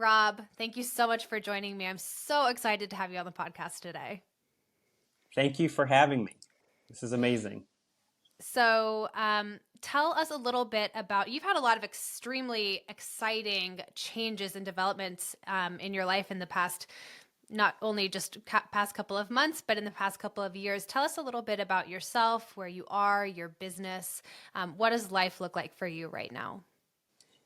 Rob, thank you so much for joining me. I'm so excited to have you on the podcast today. Thank you for having me. This is amazing. So, tell us a little bit about you've had a lot of extremely exciting changes and developments in your life in the past, not only just past couple of months, but in the past couple of years. Tell us a little bit about yourself, where you are, your business. What does life look like for you right now?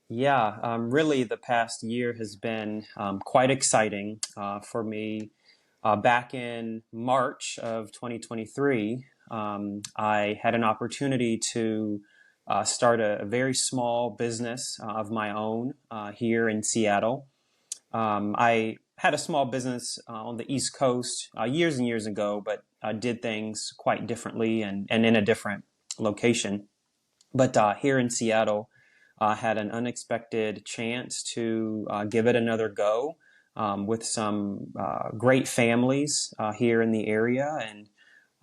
Yeah, really, the past year has been quite exciting for me. Back in March of 2023, I had an opportunity to start a very small business of my own here in Seattle. I had a small business on the East Coast years and years ago, but did things quite differently and in a different location. But here in Seattle, had an unexpected chance to give it another go with some great families here in the area,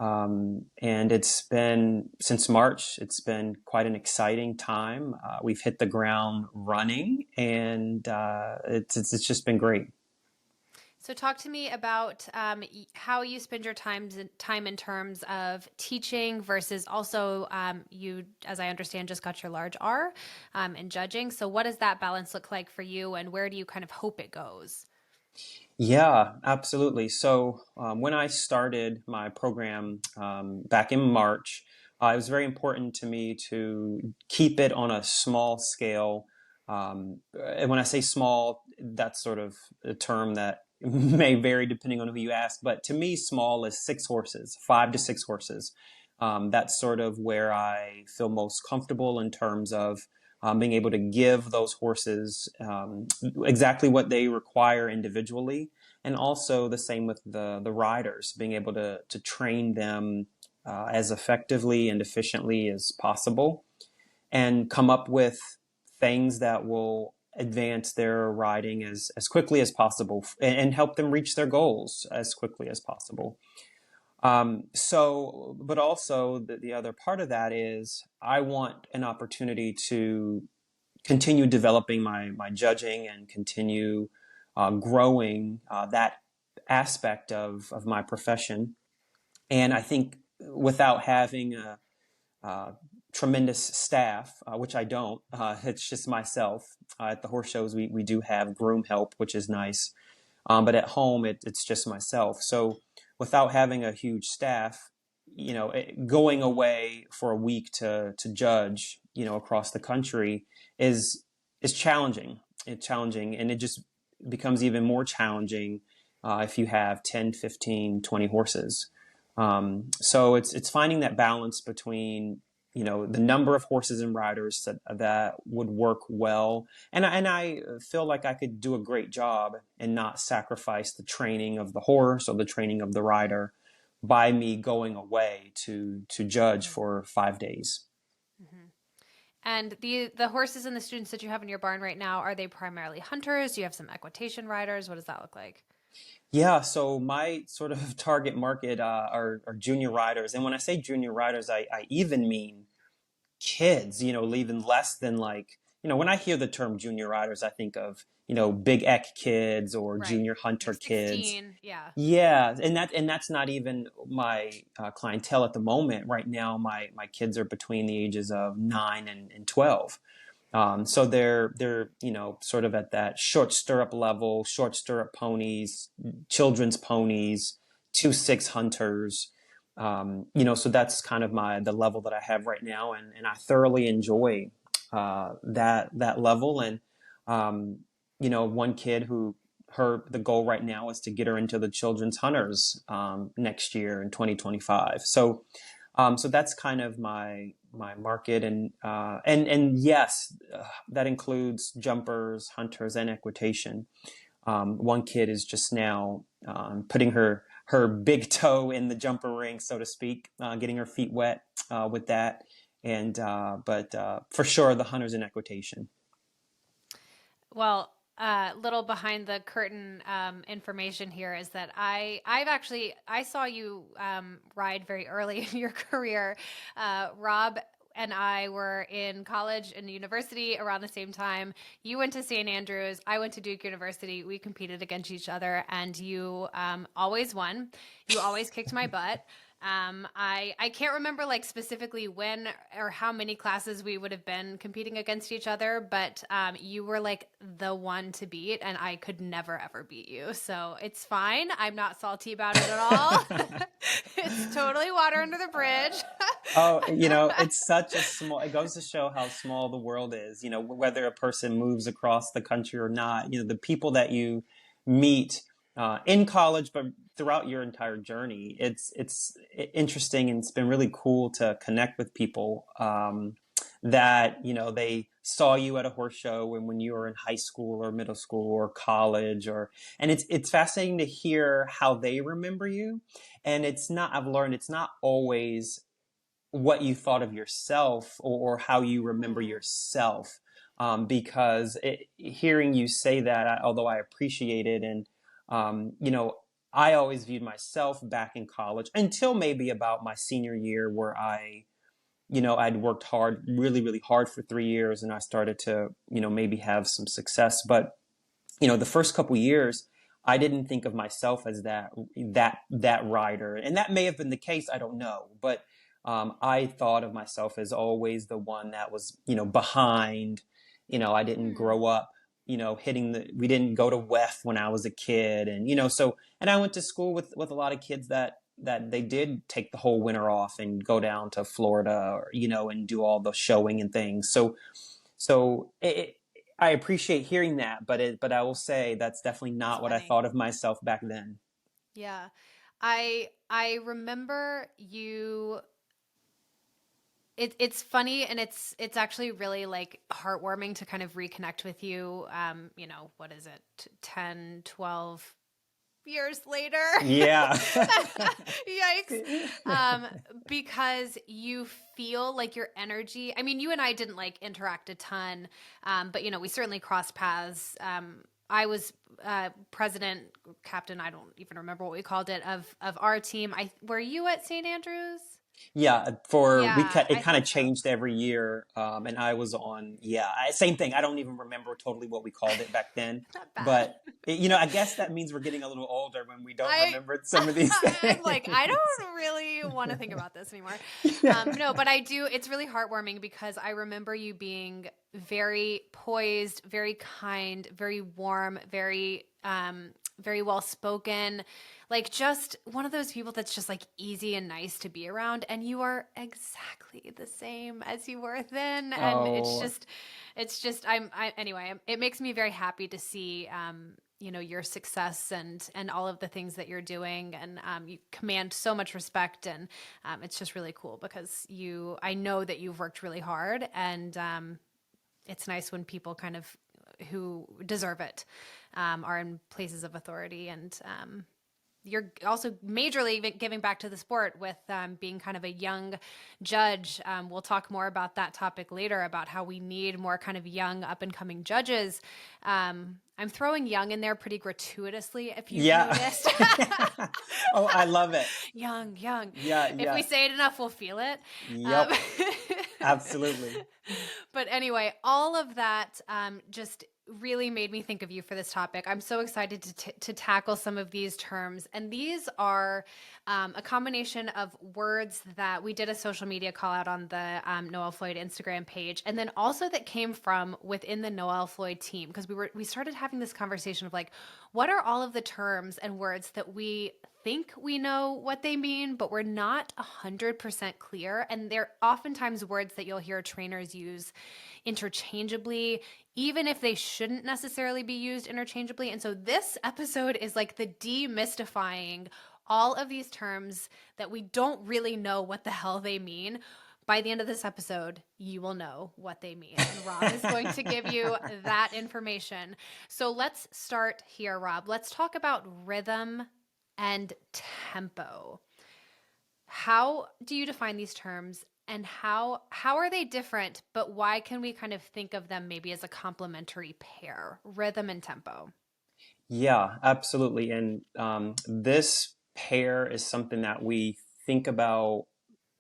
and it's been since March. It's been quite an exciting time. We've hit the ground running, and it's just been great. So, talk to me about how you spend your time in terms of teaching versus also you, as I understand, just got your large R in judging. So, what does that balance look like for you, and where do you kind of hope it goes? Yeah, absolutely. So when I started my program back in March, it was very important to me to keep it on a small scale. And when I say small, that's sort of a term that may vary depending on who you ask. But to me, small is 6 horses, 5 to 6 horses. That's sort of where I feel most comfortable in terms of being able to give those horses exactly what they require individually, and also the same with the riders, being able to train them as effectively and efficiently as possible, and come up with things that will advance their riding as quickly as possible and help them reach their goals as quickly as possible. But also the other part of that is I want an opportunity to continue developing my judging and continue growing that aspect of my profession. And I think without having a tremendous staff, which I don't, it's just myself. At the horse shows, we do have groom help, which is nice. But at home, it's just myself. So without having a huge staff, going away for a week to judge, across the country is is challenging. It's challenging, and it just becomes even more challenging if you have 10, 15, 20 horses. So it's finding that balance between the number of horses and riders that would work well, and I feel like I could do a great job and not sacrifice the training of the horse or the training of the rider by me going away to judge for 5 days. Mm-hmm. And the horses and the students that you have in your barn right now, are they primarily hunters? Do you have some equitation riders? What does that look like? Yeah, so my sort of target market are junior riders, and when I say junior riders, I even mean kids, even less than like, when I hear the term junior riders, I think of, big Eck kids or Right. junior hunter Like kids. 16. Yeah. Yeah, and that's not even my clientele at the moment. Right now, my kids are between the ages of 9 and 12. So they're sort of at that short stirrup level, short stirrup ponies, children's ponies, 2 6 hunters. So that's kind of the level that I have right now, and I thoroughly enjoy that level. And one kid who her the goal right now is to get her into the children's hunters next year in 2025. So that's kind of my market, and yes, that includes jumpers, hunters, and equitation. One kid is just now putting her big toe in the jumper ring, so to speak, getting her feet wet with that, and but for sure the hunters and equitation. Well, little behind the curtain information here is that I saw you ride very early in your career, Rob. and I were in college and university around the same time. You went to St. Andrews. I went to Duke University. We competed against each other, and you always won. You always kicked my butt. I can't remember like specifically when or how many classes we would have been competing against each other, but you were like the one to beat, and I could never ever beat you. So it's fine. I'm not salty about it at all. It's totally water under the bridge. Oh, it's such a small, it goes to show how small the world is, whether a person moves across the country or not, the people that you meet in college, but throughout your entire journey, it's interesting, and it's been really cool to connect with people that, they saw you at a horse show when you were in high school or middle school or college, and it's fascinating to hear how they remember you. And I've learned it's not always what you thought of yourself, or how you remember yourself. Because hearing you say that, although I appreciate it, and I always viewed myself back in college until maybe about my senior year, where I'd worked hard, really, really hard for 3 years, and I started to, maybe have some success. But, the first couple years, I didn't think of myself as that rider. And that may have been the case. I don't know. But I thought of myself as always the one that was, behind. I didn't grow up, we didn't go to WEF when I was a kid. And, and I went to school with a lot of kids that they did take the whole winter off and go down to Florida, or, and do all the showing and things. So I appreciate hearing that, but I will say that's definitely That's not what I funny. thought of myself back then. Yeah. I remember you. It's funny, and it's actually really like heartwarming to kind of reconnect with you. What is it? 10, 12 years later. Yeah. Yikes. Because you feel like your energy. I mean, you and I didn't like interact a ton, but we certainly crossed paths. I was president, captain. I don't even remember what we called it of our team. I were you at St. Andrews? Yeah, Yeah, it I kind of thought so. changed every year, and I was on. Yeah, same thing. I don't even remember totally what we called it back then, Not bad. but I guess that means we're getting a little older when we don't I remember some of these I'm like, I things. don't really want to think about this anymore. Yeah. No, but I do. It's really heartwarming because I remember you being very poised, very kind, very warm, very well spoken. Like just one of those people that's just like easy and nice to be around. And you are exactly the same as you were then. And Oh, anyway, it makes me very happy to see, your success and all of the things that you're doing, and you command so much respect, and it's just really cool because I know that you've worked really hard, and it's nice when people kind of who deserve it are in places of authority, and you're also majorly giving back to the sport with being kind of a young judge. We'll talk more about that topic later, about how we need more kind of young up and coming judges. I'm throwing young in there pretty gratuitously, if you've yeah. noticed. Oh, I love it. Young, young. Yeah, If we yeah. say it enough, we'll feel it. Um, Yep. Absolutely. but anyway, all of that just really made me think of you for this topic. I'm so excited to tackle some of these terms. And these are a combination of words that we did a social media call out on the Noel Floyd Instagram page. And then also that came from within the Noel Floyd team. Because we started having this conversation of like, what are all of the terms and words that we think we know what they mean, but we're not 100% clear. And they're oftentimes words that you'll hear trainers use interchangeably, even if they shouldn't necessarily be used interchangeably. And so this episode is like the demystifying all of these terms that we don't really know what the hell they mean. By the end of this episode, you will know what they mean. And Rob is going to give you that information. So let's start here, Rob. Let's talk about rhythm and tempo. How do you define these terms, and how are they different, but why can we kind of think of them maybe as a complementary pair, rhythm and tempo? Yeah, absolutely. And this pair is something that we think about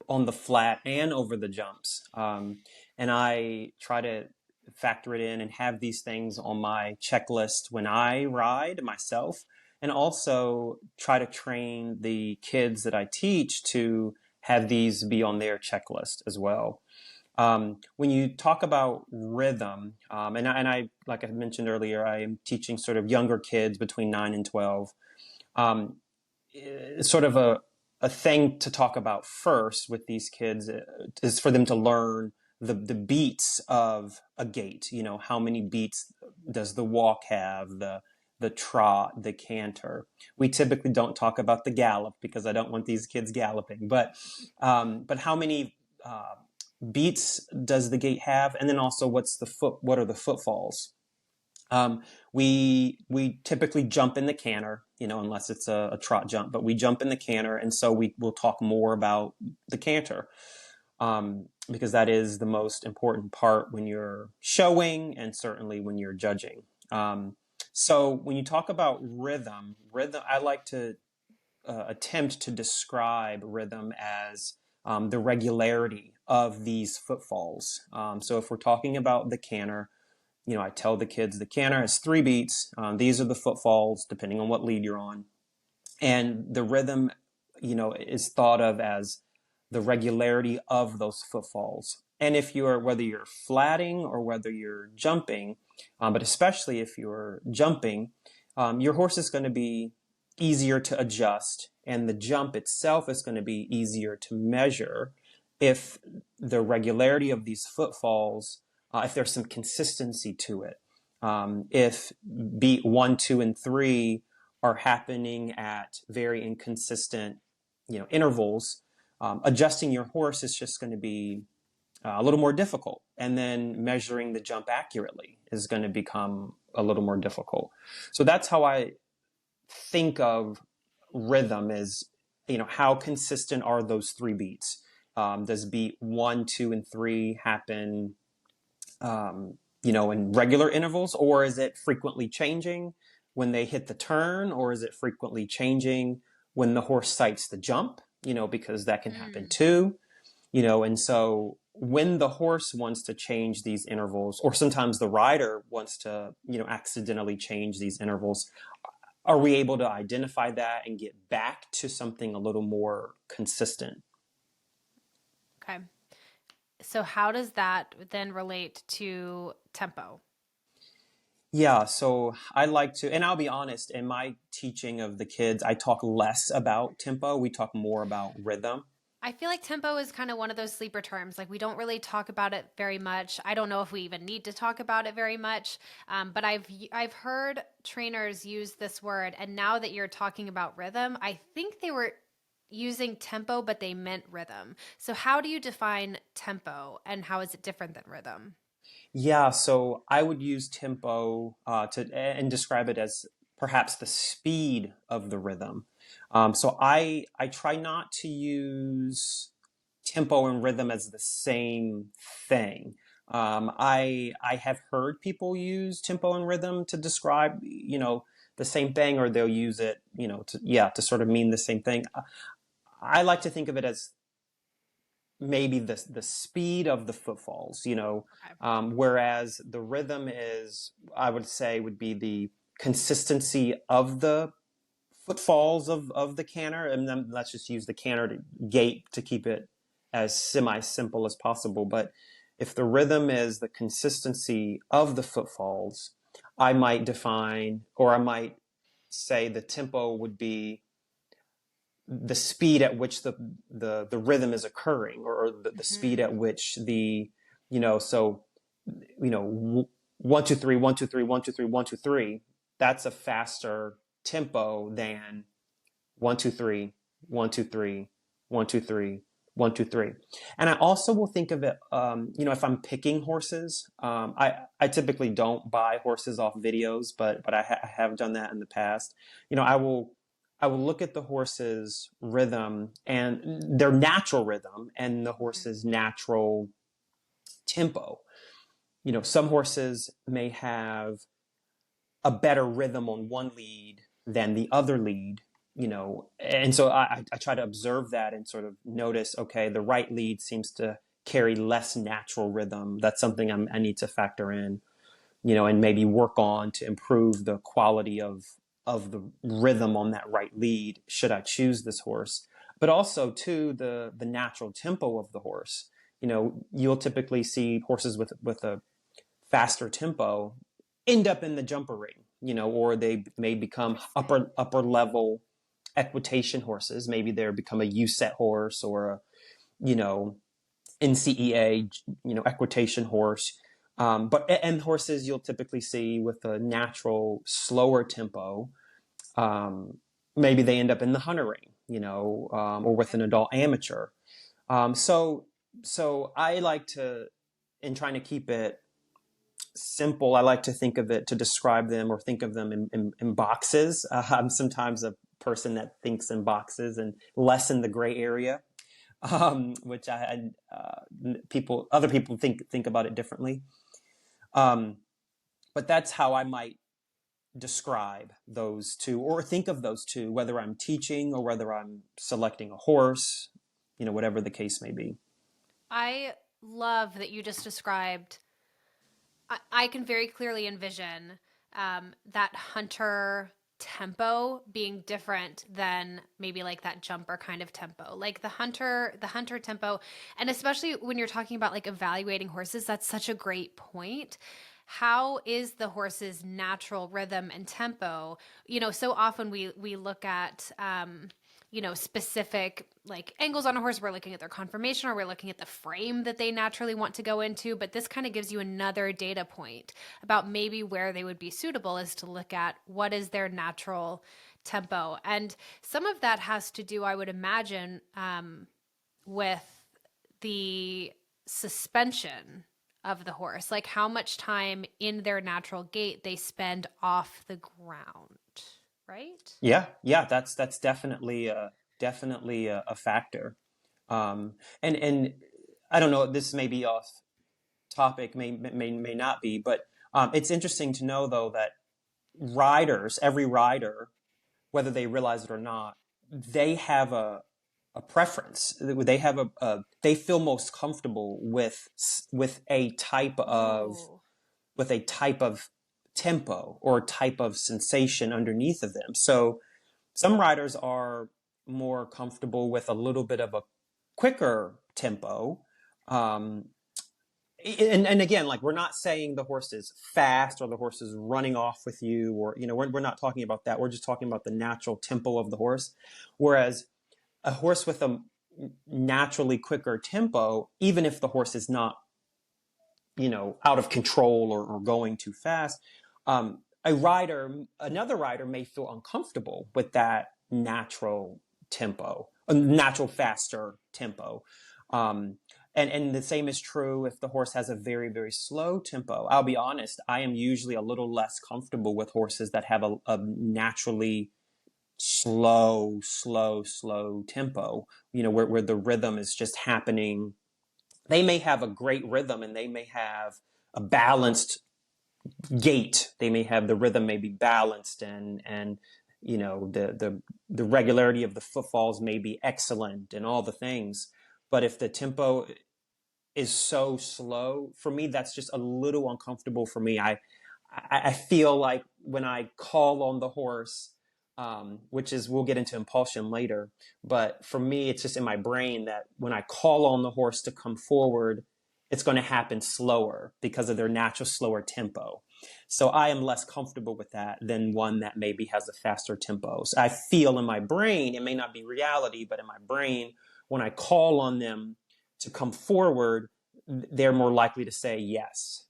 on the flat and over the jumps. And I try to factor it in and have these things on my checklist when I ride myself, and also try to train the kids that I teach to have these be on their checklist as well. When you talk about rhythm, and I, like I mentioned earlier, I am teaching sort of younger kids between 9 and 12. Um, Sort of a thing to talk about first with these kids is for them to learn the beats of a gait. You know, how many beats does the walk have, the trot, the canter. We typically don't talk about the gallop because I don't want these kids galloping, but how many beats does the gait have, and then also what are the footfalls? We typically jump in the canter, you know, unless it's a trot jump, but we jump in the canter, and so we will talk more about the canter, because that is the most important part when you're showing, and certainly when you're judging. So when you talk about rhythm, I like to attempt to describe rhythm as the regularity of these footfalls. So if we're talking about the canter, you know, I tell the kids the canter has 3 beats. These are the footfalls, depending on what lead you're on. And the rhythm, you know, is thought of as the regularity of those footfalls. And whether you're flatting or whether you're jumping, but especially if you're jumping, your horse is going to be easier to adjust, and the jump itself is going to be easier to measure if the regularity of these footfalls, if there's some consistency to it. If beat 1, 2, and 3 are happening at very inconsistent, you know, intervals, adjusting your horse is just going to be a little more difficult. And then measuring the jump accurately is going to become a little more difficult. So that's how I think of rhythm is, you know, how consistent are those 3 beats? Does beat 1, 2, and 3 happen, you know, in regular intervals, or is it frequently changing when they hit the turn, or is it frequently changing when the horse sights the jump? You know, because that can happen Mm. too. You know, and so when the horse wants to change these intervals, or sometimes the rider wants to, you know, accidentally change these intervals, are we able to identify that and get back to something a little more consistent? Okay. So how does that then relate to tempo? Yeah, so I like to, and I'll be honest, in my teaching of the kids, I talk less about tempo. We talk more about rhythm. I feel like tempo is kind of one of those sleeper terms. Like we don't really talk about it very much. I don't know if we even need to talk about it very much. But I've heard trainers use this word, and now that you're talking about rhythm, I think they were using tempo, but they meant rhythm. So how do you define tempo, and how is it different than rhythm? Yeah, so I would use tempo and describe it as perhaps the speed of the rhythm. So I try not to use tempo and rhythm as the same thing. I have heard people use tempo and rhythm to describe, you know, the same thing, or they'll use it, you know, to sort of mean the same thing. I like to think of it as maybe the speed of the footfalls, you know, Okay. whereas the rhythm is, I would say, would be the consistency of the footfalls of the canter, and then let's just use the canter gait to keep it as semi-simple as possible. But if the rhythm is the consistency of the footfalls, I might define, or I might say the tempo would be the speed at which the rhythm is occurring, or the speed Hmm. at which you know, so, you know, 1, 2, 3, 1, 2, 3, 1, 2, 3, 1, 2, 3, that's a faster tempo than 1, 2, 3, 1, 2, 3, 1, 2, 3, 1, 2, 3. And I also will think of it, you know, if I'm picking horses, I typically don't buy horses off videos, but I have done that in the past. You know, I will look at the horse's rhythm and their natural rhythm and the horse's natural tempo. You know, some horses may have a better rhythm on one lead than the other lead. And so I try to observe that and sort of notice, okay, the right lead seems to carry less natural rhythm. That's something I need to factor in, and maybe work on to improve the quality of the rhythm on that right lead, should I choose this horse. But also, too, the natural tempo of the horse. You'll typically see horses with a faster tempo end up in the jumper ring, or they may become Interesting. upper level equitation horses. Maybe they become a USET horse or a, you know, NCEA, equitation horse. And horses you'll typically see with a natural slower tempo. Um, Maybe they end up in the hunter ring, or with Okay. an adult amateur. So I like to, in trying to keep it simple, I like to think of it, to describe them or think of them in boxes. I'm sometimes a person that thinks in boxes and less in the gray area, which other people think about it differently. Um, but that's how I might describe those two, or think of those two, whether I'm teaching or whether I'm selecting a horse, whatever the case may be. I love that you just described. I can very clearly envision that hunter tempo being different than maybe like that jumper kind of tempo, like the hunter tempo. And especially when you're talking about like evaluating horses, that's such a great point. How is the horse's natural rhythm and tempo? So often we look at specific like angles on a horse. We're looking at their conformation, or we're looking at the frame that they naturally want to go into. But this kind of gives you another data point about maybe where they would be suitable, is to look at what is their natural tempo. And some of that has to do, I would imagine, with the suspension of the horse, like how much time in their natural gait they spend off the ground, right? Yeah, that's definitely a factor. And I don't know, this may be off topic, may not be, but it's interesting to know though that every rider, whether they realize it or not, they have a preference. They feel most comfortable with a type of Ooh. with a type of tempo or type of sensation underneath of them. So some riders are more comfortable with a little bit of a quicker tempo. Um, and again, like, we're not saying the horse is fast or the horse is running off with you, or, we're not talking about that. We're just talking about the natural tempo of the horse. Whereas a horse with a naturally quicker tempo, even if the horse is not, out of control or going too fast, another rider may feel uncomfortable with that natural tempo, a natural faster tempo. Um, and the same is true if the horse has a very, very slow tempo. I'll be honest, I am usually a little less comfortable with horses that have a naturally slow tempo, where the rhythm is just happening. They may have a great rhythm and they may have a balanced gait. They may have, the rhythm may be balanced, and the regularity of the footfalls may be excellent and all the things. But if the tempo is so slow, for me, that's just a little uncomfortable for me. I feel like when I call on the horse, which is, we'll get into impulsion later, but for me, it's just in my brain that when I call on the horse to come forward, it's going to happen slower because of their natural slower tempo. So I am less comfortable with that than one that maybe has a faster tempo. So I feel in my brain, it may not be reality, but in my brain, when I call on them to come forward, they're more likely to say yes.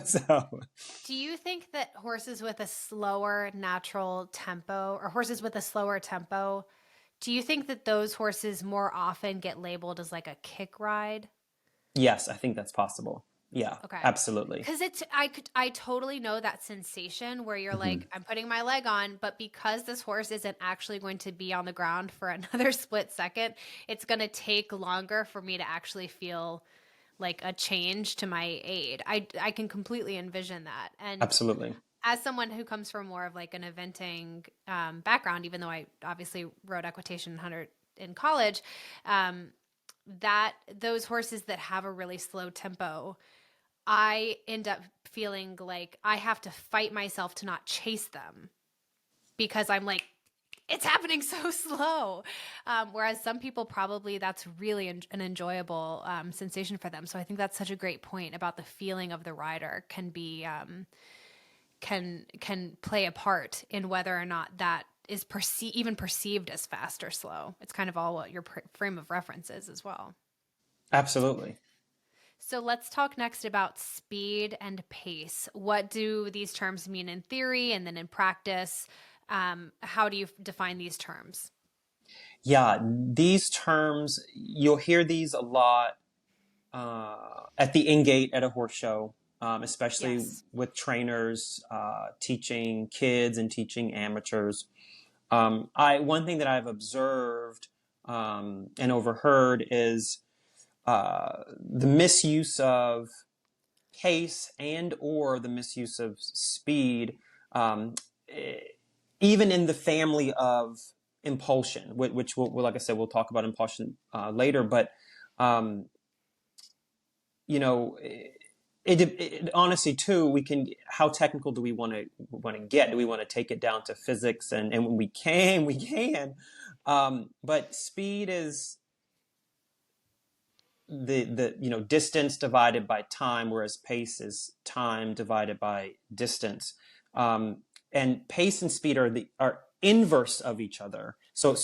So Do you think that horses with a slower natural tempo, or horses with a slower tempo, do you think that those horses more often get labeled as like a kick ride? yes, I think that's possible. Yeah, Okay. absolutely. Cause I totally know that sensation where you're Hmm. like, I'm putting my leg on, but because this horse isn't actually going to be on the ground for another split second, it's going to take longer for me to actually feel like a change to my aid. I can completely envision that. And Absolutely. as someone who comes from more of like an eventing background, even though I obviously rode equitation 100 in college, um, that those horses that have a really slow tempo, I end up feeling like I have to fight myself to not chase them because I'm like, it's happening so slow. Whereas some people probably that's really an enjoyable sensation for them. So I think that's such a great point about the feeling of the rider can be can play a part in whether or not that is even perceived as fast or slow. It's kind of all what your frame of reference is as well. Absolutely. So let's talk next about speed and pace. What do these terms mean in theory and then in practice? How do you define these terms? Yeah, these terms, you'll hear these a lot at the in gate at a horse show, especially Yes. with trainers teaching kids and teaching amateurs. One thing that I've observed and overheard is the misuse of pace and or the misuse of speed, um, eh, even in the family of impulsion, which like I said, we'll talk about impulsion later. But um, you know, honestly too, we can. How technical do we want to get? Do we want to take it down to physics? And when we can, we can. But speed is the distance divided by time, whereas pace is time divided by distance. And pace and speed are inverse of each other. Wait,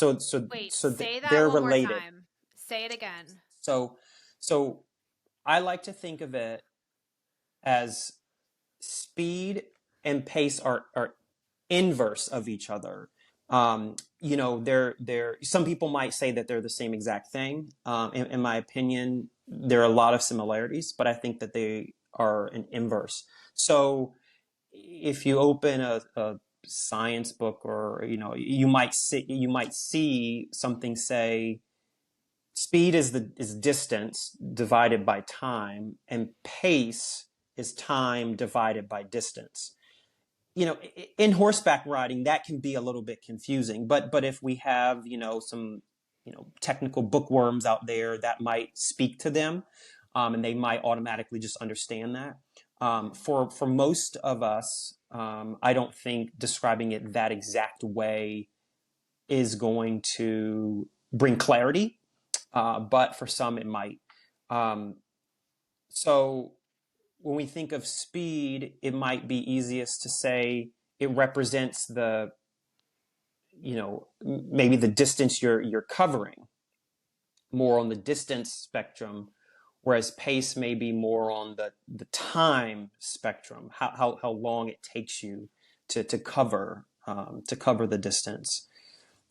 So say that they're one more related. time. Say it again. So so I like to think of it as speed and pace are inverse of each other. They're some people might say that they're the same exact thing. In my opinion, there are a lot of similarities, but I think that they are an inverse. So if you open a science book, or you might see something say speed is distance divided by time, and pace is time divided by distance. In horseback riding, that can be a little bit confusing, but if we have some technical bookworms out there, that might speak to them, and they might automatically just understand that. For most of us, I don't think describing it that exact way is going to bring clarity, but for some it might. Um, so when we think of speed, it might be easiest to say it represents maybe the distance you're covering, more on the distance spectrum, whereas pace may be more on the time spectrum, how long it takes you to cover the distance.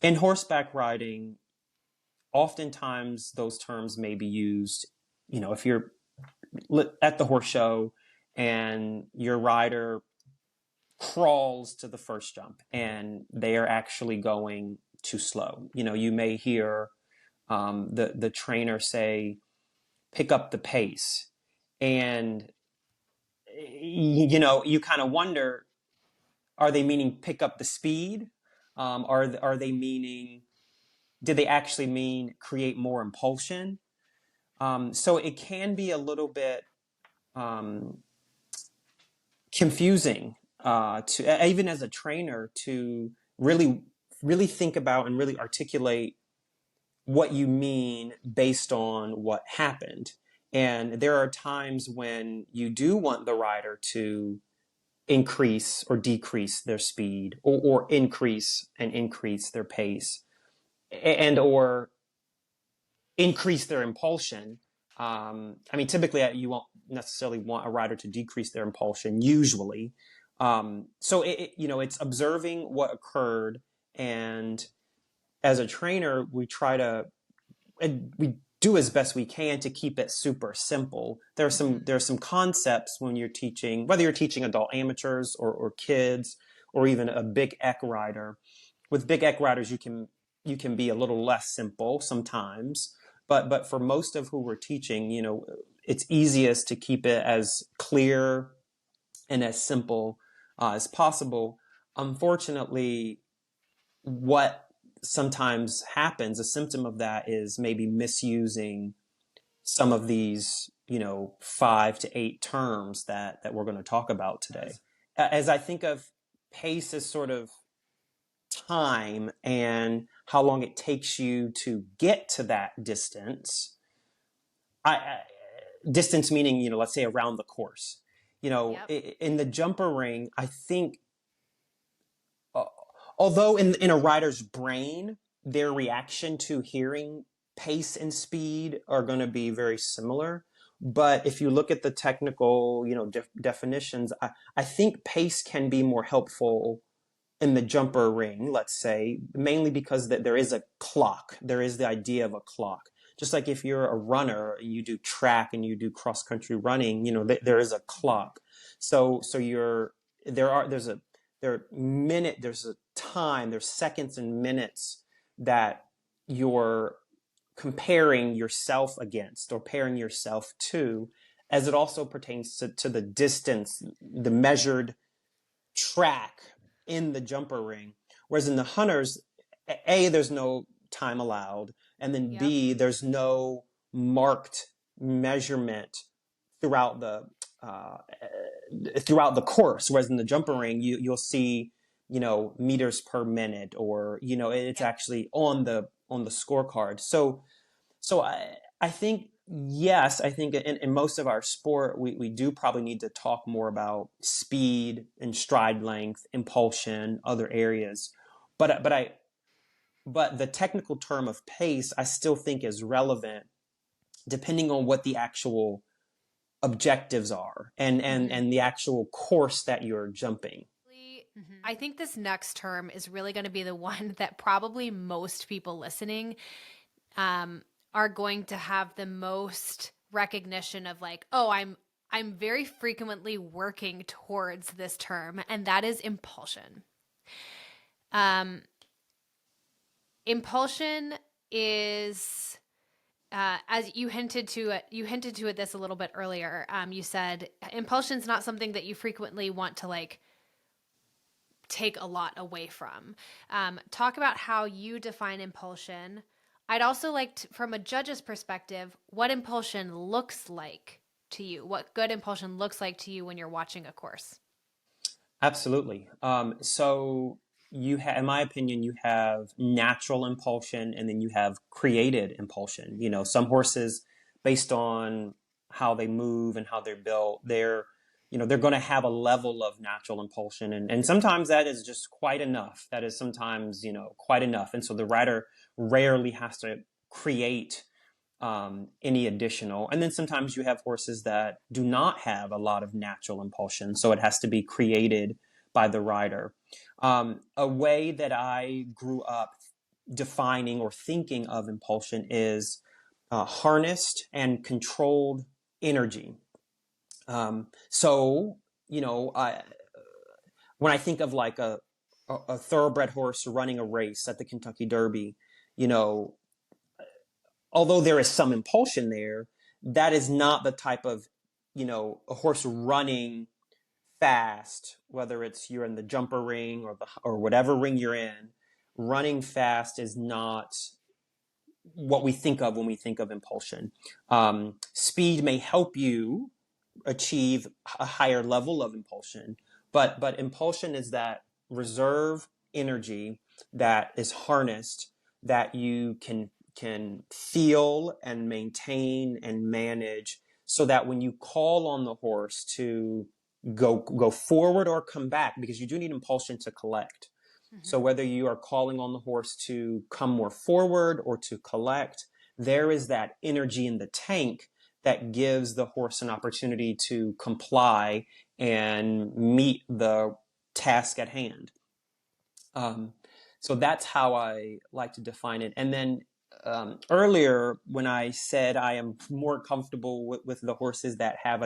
In horseback riding, oftentimes those terms may be used. If you're at the horse show and your rider crawls to the first jump and they are actually going too slow, you may hear the trainer say, "Pick up the pace," and you kind of wonder, are they meaning pick up the speed? Are they meaning? Did they actually mean create more impulsion? So it can be a little bit um, confusing to even as a trainer to really think about and really articulate what you mean based on what happened. And there are times when you do want the rider to increase or decrease their speed, or increase and increase their pace, and or increase their impulsion. I mean, typically you won't necessarily want a rider to decrease their impulsion usually. So it's observing what occurred, and as a trainer, we do as best we can to keep it super simple. There's some concepts when you're teaching, whether you're teaching adult amateurs or kids, or even a big eck rider. With big eck riders, you can be a little less simple sometimes, but for most of who we're teaching, it's easiest to keep it as clear and as simple as possible. Unfortunately, what sometimes happens, a symptom of that is maybe misusing some of these, 5 to 8 terms that we're going to talk about today. As I think of pace as sort of time and how long it takes you to get to that distance, I distance meaning, let's say around the course. Yep. In the jumper ring, I think, uh, although in a rider's brain, their reaction to hearing pace and speed are going to be very similar. But if you look at the technical, definitions, I think pace can be more helpful in the jumper ring, let's say, mainly because that there is a clock. There is the idea of a clock. Just like if you're a runner and you do track and you do cross country running, there is a clock. So there's a time, there's seconds and minutes that you're comparing yourself against or pairing yourself to, as it also pertains to the distance, the measured track in the jumper ring. Whereas in the hunters, A, there's no time allowed, and then Yep. B, there's no marked measurement throughout the uh, throughout the course. Whereas in the jumper ring, you'll see, meters per minute, or it's Yep. actually on the scorecard. So I think, yes, I think in most of our sport, we do probably need to talk more about speed and stride length, impulsion, other areas. But the technical term of pace, I still think is relevant depending on what the actual objectives are and the actual course that you're jumping. I think this next term is really going to be the one that probably most people listening are going to have the most recognition of, like, oh, I'm very frequently working towards this term, and that is impulsion. Um, Impulsion is, as you hinted to it this a little bit earlier. You said impulsion is not something that you frequently want to, like, take a lot away from. Talk about how you define impulsion. I'd also like to, from a judge's perspective, what impulsion looks like to you, what good impulsion looks like to you when you're watching a course. Absolutely. So in my opinion, you have natural impulsion and then you have created impulsion. Some horses, based on how they move and how they're built, they're going to have a level of natural impulsion. And sometimes that is just quite enough. That is sometimes, quite enough. And so the rider rarely has to create any additional. And then sometimes you have horses that do not have a lot of natural impulsion, so it has to be created by the rider. A way that I grew up defining or thinking of impulsion is harnessed and controlled energy. So, when I think of like a thoroughbred horse running a race at the Kentucky Derby, you know, although there is some impulsion there, that is not the type of, a horse running fast, whether it's you're in the jumper ring or whatever ring you're in. Running fast is not what we think of when we think of impulsion. Speed may help you achieve a higher level of impulsion, but impulsion is that reserve energy that is harnessed, that you can feel and maintain and manage, so that when you call on the horse to go forward or come back, because you do need impulsion to collect. So Mm-hmm. whether you are calling on the horse to come more forward or to collect, there is that energy in the tank that gives the horse an opportunity to comply and meet the task at hand. Um, so that's how I like to define it. And then earlier, when I said I am more comfortable with the horses that have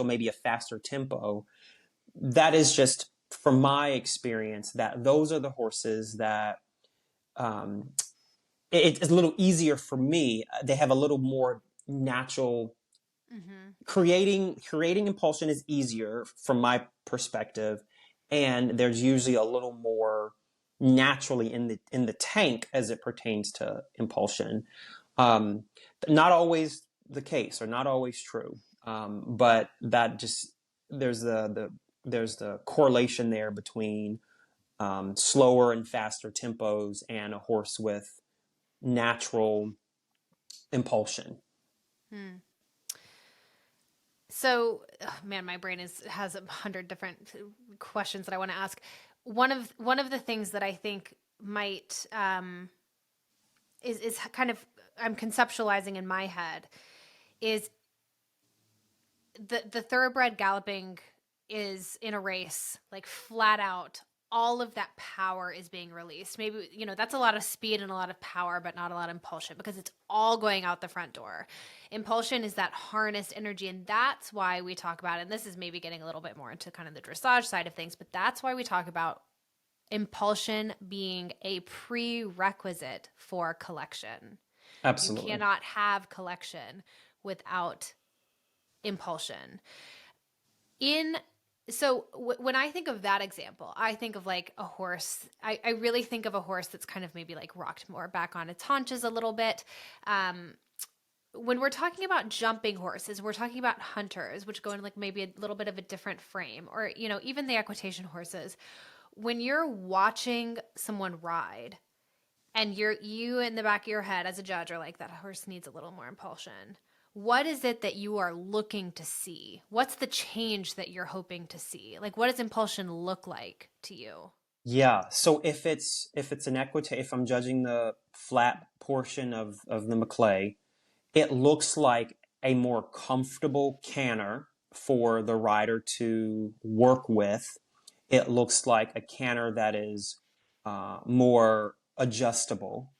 maybe a faster tempo, that is just from my experience that those are the horses that um, it's a little easier for me. They have a little more natural Mm-hmm. Creating impulsion is easier from my perspective, and there's usually a little more naturally in the tank as it pertains to impulsion. Um, Not always the case, or not always true, but that just there's the correlation there between slower and faster tempos and a horse with natural impulsion. Hmm. So, oh, man, my brain has 100 different questions that I want to ask. One of the things that I think might is kind of I'm conceptualizing in my head is the thoroughbred galloping is in a race, like flat out. All of that power is being released. Maybe, that's a lot of speed and a lot of power, but not a lot of impulsion because it's all going out the front door. Impulsion is that harnessed energy. And that's why we talk about, and this is maybe getting a little bit more into kind of the dressage side of things, but that's why we talk about impulsion being a prerequisite for collection. You Absolutely. cannot have collection without impulsion. In when I think of that example, I think of like a horse. I really think of a horse that's kind of maybe like rocked more back on its haunches a little bit. When we're talking about jumping horses, we're talking about hunters, which go in like maybe a little bit of a different frame, or even the equitation horses. When you're watching someone ride, and you in the back of your head as a judge are like, that horse needs a little more impulsion. What is it that you are looking to see? What's the change that you're hoping to see? Like, what does impulsion look like to you? Yeah. So if it's an equity, if I'm judging the flat portion of the Maclay, it looks like a more comfortable canter for the rider to work with. It looks like a canter that is more adjustable.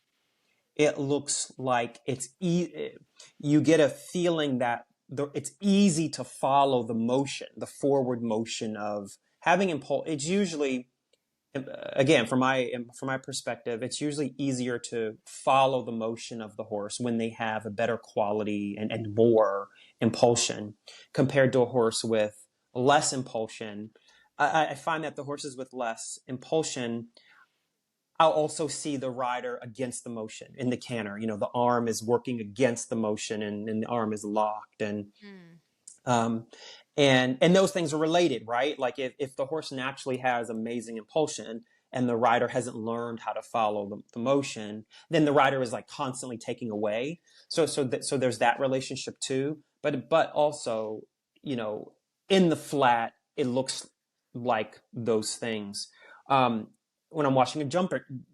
It looks like you get a feeling that it's easy to follow the motion, the forward motion of having impulse. It's usually, again, from my perspective, it's usually easier to follow the motion of the horse when they have a better quality and more impulsion compared to a horse with less impulsion. I find that the horses with less impulsion, I'll also see the rider against the motion in the canter. The arm is working against the motion, and the arm is locked, Mm. um, and those things are related, right? Like if the horse naturally has amazing impulsion and the rider hasn't learned how to follow the motion, then the rider is like constantly taking away. So there's that relationship too. But also, you know, in the flat, it looks like those things. Um, when I'm watching a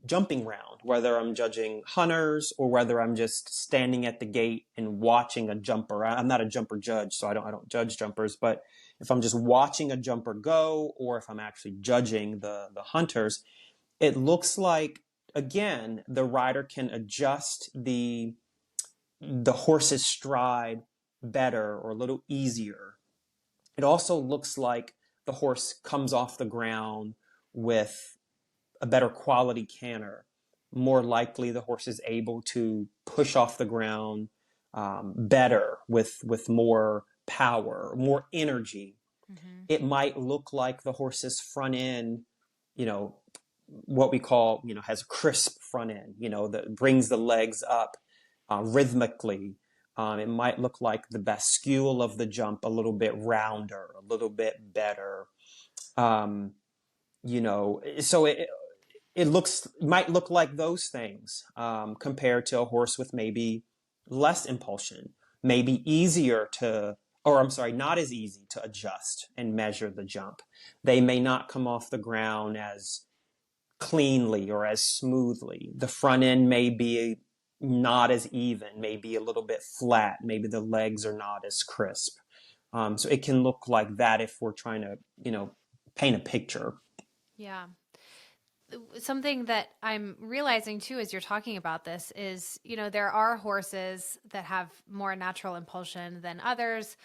jumping round, whether I'm judging hunters or whether I'm just standing at the gate and watching a jumper. I'm not a jumper judge, so I don't judge jumpers. But if I'm just watching a jumper go, or if I'm actually judging the hunters, it looks like, again, the rider can adjust the horse's stride better or a little easier. It also looks like the horse comes off the ground with a better quality canter. More likely, the horse is able to push off the ground better with more power, more energy. Mm-hmm. It might look like the horse's front end, you know, what we call, has a crisp front end, that brings the legs up rhythmically. It might look like the bascule of the jump a little bit rounder, a little bit better. Um, so it might look like those things compared to a horse with maybe less impulsion, maybe easier to, or I'm sorry, not as easy to adjust and measure the jump. They may not come off the ground as cleanly or as smoothly. The front end may be not as even, maybe a little bit flat. Maybe the legs are not as crisp. So it can look like that if we're trying to, paint a picture. Yeah. Something that I'm realizing too as you're talking about this is, there are horses that have more natural impulsion than others.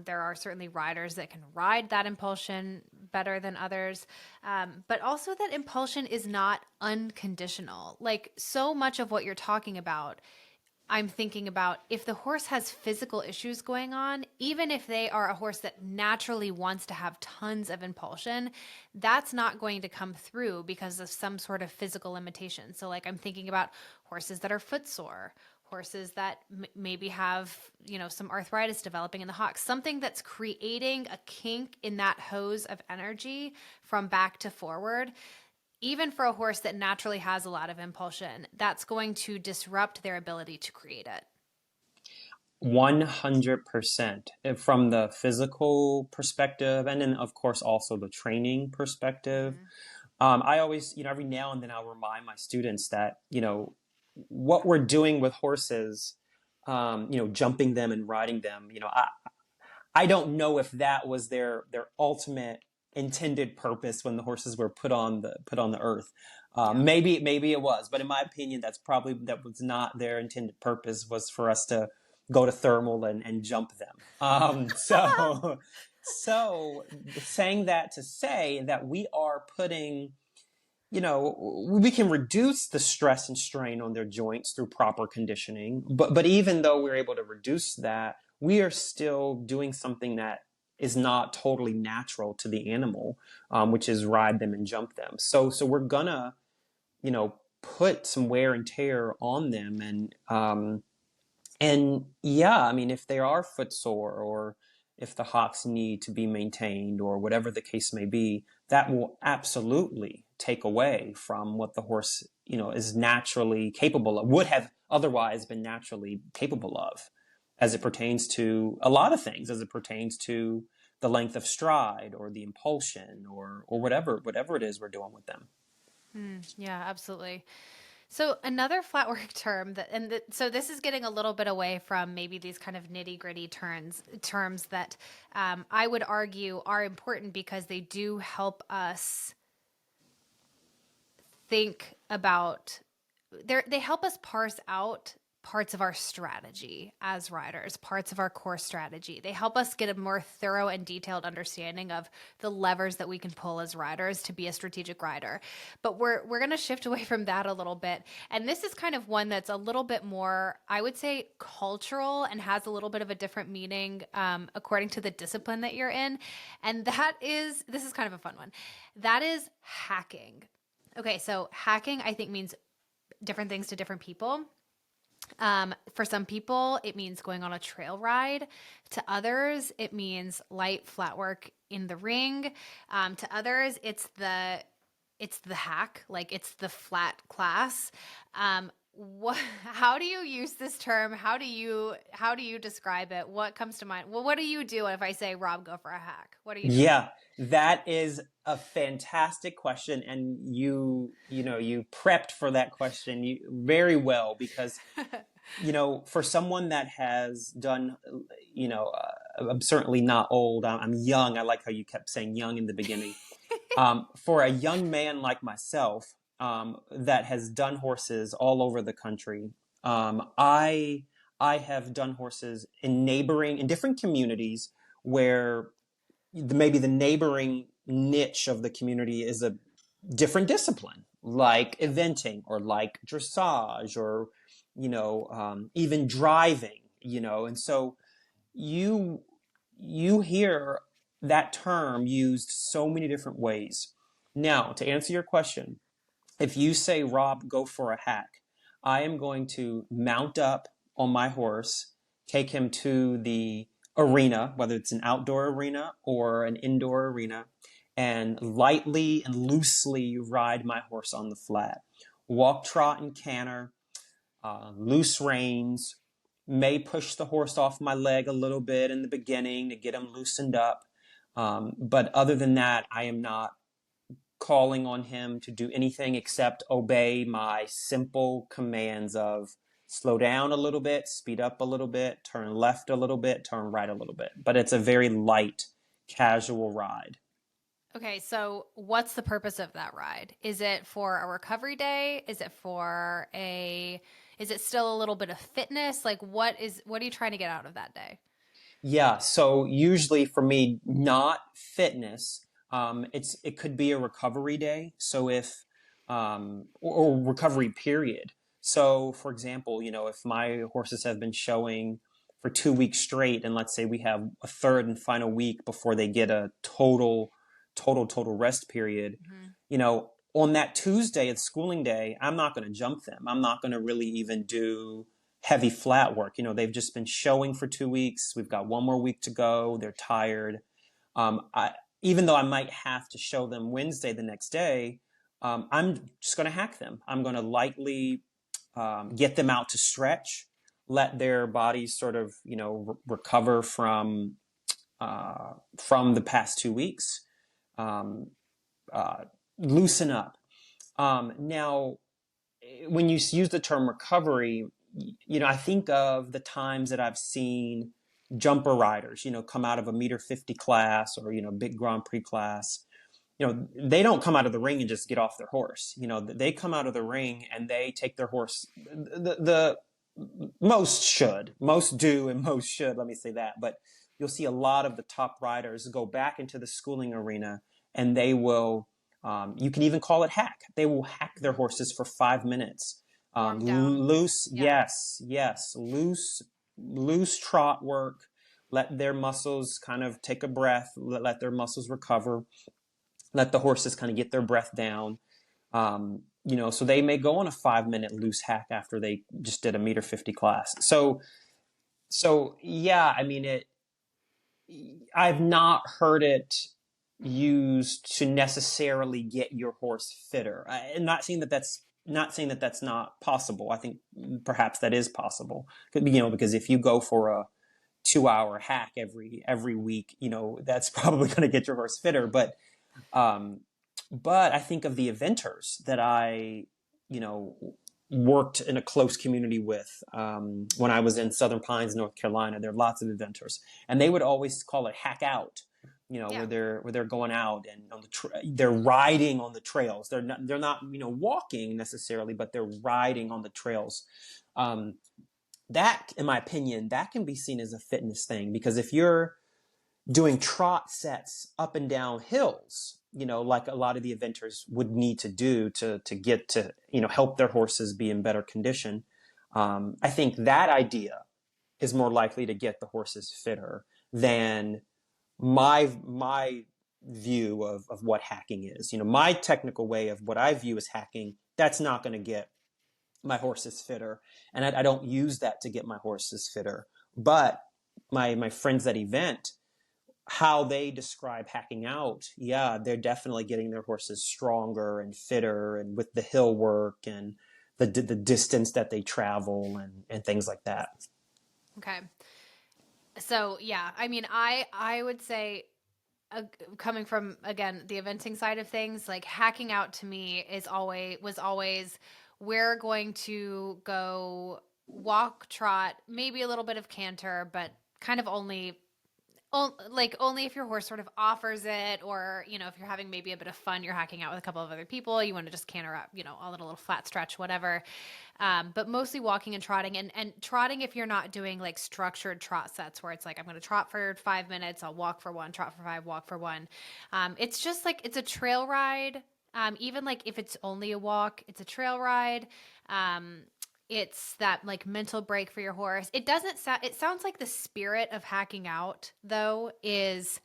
There are certainly riders that can ride that impulsion better than others. But also that impulsion is not unconditional. Like so much of what you're talking about, I'm thinking about if the horse has physical issues going on, even if they are a horse that naturally wants to have tons of impulsion, that's not going to come through because of some sort of physical limitation. So, like, I'm thinking about horses that are footsore, horses that maybe have, some arthritis developing in the hocks, something that's creating a kink in that hose of energy from back to forward. Even for a horse that naturally has a lot of impulsion, that's going to disrupt their ability to create it. 100% from the physical perspective, and then of course also the training perspective. Mm-hmm. I always, every now and then I'll remind my students that, what we're doing with horses, jumping them and riding them, I don't know if that was their ultimate intended purpose when the horses were put on the earth. Yeah. Maybe it was, but in my opinion, that was not their intended purpose. Was for us to go to thermal and jump them. So saying that to say that we are putting, we can reduce the stress and strain on their joints through proper conditioning. But even though we're able to reduce that, we are still doing something that is not totally natural to the animal, which is ride them and jump them. So we're gonna, put some wear and tear on them, and yeah, I mean, if they are footsore or if the hocks need to be maintained or whatever the case may be, that will absolutely take away from what the horse, is naturally capable of, would have otherwise been naturally capable of, as it pertains to a lot of things, as it pertains to the length of stride or the impulsion or whatever it is we're doing with them. Yeah, absolutely. So another flat work term so this is getting a little bit away from maybe these kind of nitty gritty terms that I would argue are important because they do help us think about, they help us parse out parts of our strategy as riders, parts of our core strategy. They help us get a more thorough and detailed understanding of the levers that we can pull as riders to be a strategic rider. But we're going to shift away from that a little bit. And this is kind of one that's a little bit more, I would say, cultural and has a little bit of a different meaning according to the discipline that you're in. And this is kind of a fun one. That is hacking. Okay, so hacking, I think, means different things to different people. For some people, it means going on a trail ride. To others, it means light flat work in the ring. To others, it's the hack, like it's the flat class. How do you use this term? How do you describe it? What comes to mind? Well, what do you do if I say, Rob, go for a hack? What are you doing? Yeah, that is a fantastic question, and you prepped for that question very well because for someone that has done, I'm certainly not old. I'm young. I like how you kept saying young in the beginning. For a young man like myself, that has done horses all over the country, I have done horses in different communities where maybe the neighboring niche of the community is a different discipline, like eventing or like dressage or even driving, and so you hear that term used so many different ways. Now, to answer your question, if you say, Rob, go for a hack, I am going to mount up on my horse, take him to the arena, whether it's an outdoor arena or an indoor arena, and lightly and loosely ride my horse on the flat. Walk, trot, and canter, loose reins, may push the horse off my leg a little bit in the beginning to get him loosened up. But other than that, I am not calling on him to do anything except obey my simple commands of slow down a little bit, speed up a little bit, turn left a little bit, turn right a little bit. But it's a very light, casual ride. Okay, so what's the purpose of that ride? Is it for a recovery day? Is it still a little bit of fitness? Like what are you trying to get out of that day? Yeah, so usually for me, not fitness. It could be a recovery day. So if or recovery period. So, for example, if my horses have been showing for 2 weeks straight, and let's say we have a third and final week before they get a total rest period, Hmm. on that Tuesday, it's schooling day, I'm not going to jump them. I'm not going to really even do heavy flat work. They've just been showing for 2 weeks. We've got one more week to go. They're tired. Even though I might have to show them Wednesday the next day, I'm just going to hack them. I'm going to lightly get them out to stretch, let their bodies sort of recover from the past 2 weeks, um, loosen up. Now, when you use the term recovery, I think of the times that I've seen jumper riders, come out of a meter 50 class or, big Grand Prix class. They don't come out of the ring and just get off their horse. They come out of the ring and they take their horse. The most do, and most should. Let me say that. But you'll see a lot of the top riders go back into the schooling arena, and they will. You can even call it hack. They will hack their horses for 5 minutes. Warm down. Loose, Yeah. yes, loose trot work. Let their muscles kind of take a breath. Let their muscles recover. Let the horses kind of get their breath down. So they may go on a 5 minute loose hack after they just did a meter 50 class. So yeah, I mean I've not heard it used to necessarily get your horse fitter. I'm not saying that that's not possible. I think perhaps that is possible. Because if you go for a 2 hour hack every week, that's probably going to get your horse fitter. Um, but I think of the eventers that I, you know, worked in a close community with when I was in Southern Pines, North Carolina. There are lots of eventers, and they would always call it hack out. Yeah. Where they're going out and they're riding on the trails. They're not walking necessarily, but they're riding on the trails. Um, that, in my opinion, that can be seen as a fitness thing because if you're doing trot sets up and down hills, like a lot of the eventers would need to do to get to, help their horses be in better condition. I think that idea is more likely to get the horses fitter than my view of what hacking is. My technical way of what I view as hacking, that's not going to get my horses fitter. And I don't use that to get my horses fitter. But my friends at event, how they describe hacking out, yeah, they're definitely getting their horses stronger and fitter, and with the hill work and the distance that they travel and things like that. Okay. So yeah, I mean, I would say, coming from again the eventing side of things, like hacking out to me was always, we're going to go walk, trot, maybe a little bit of canter, but kind of like only if your horse sort of offers it, or if you're having maybe a bit of fun, you're hacking out with a couple of other people, you want to just canter up, a little flat stretch, whatever. But mostly walking and trotting, and trotting if you're not doing like structured trot sets where it's like I'm going to trot for 5 minutes, I'll walk for one, trot for five, walk for one. It's just like it's a trail ride. Even like if it's only a walk, it's a trail ride. Um, it's that like mental break for your horse. It doesn't sound, it sounds like the spirit of hacking out though is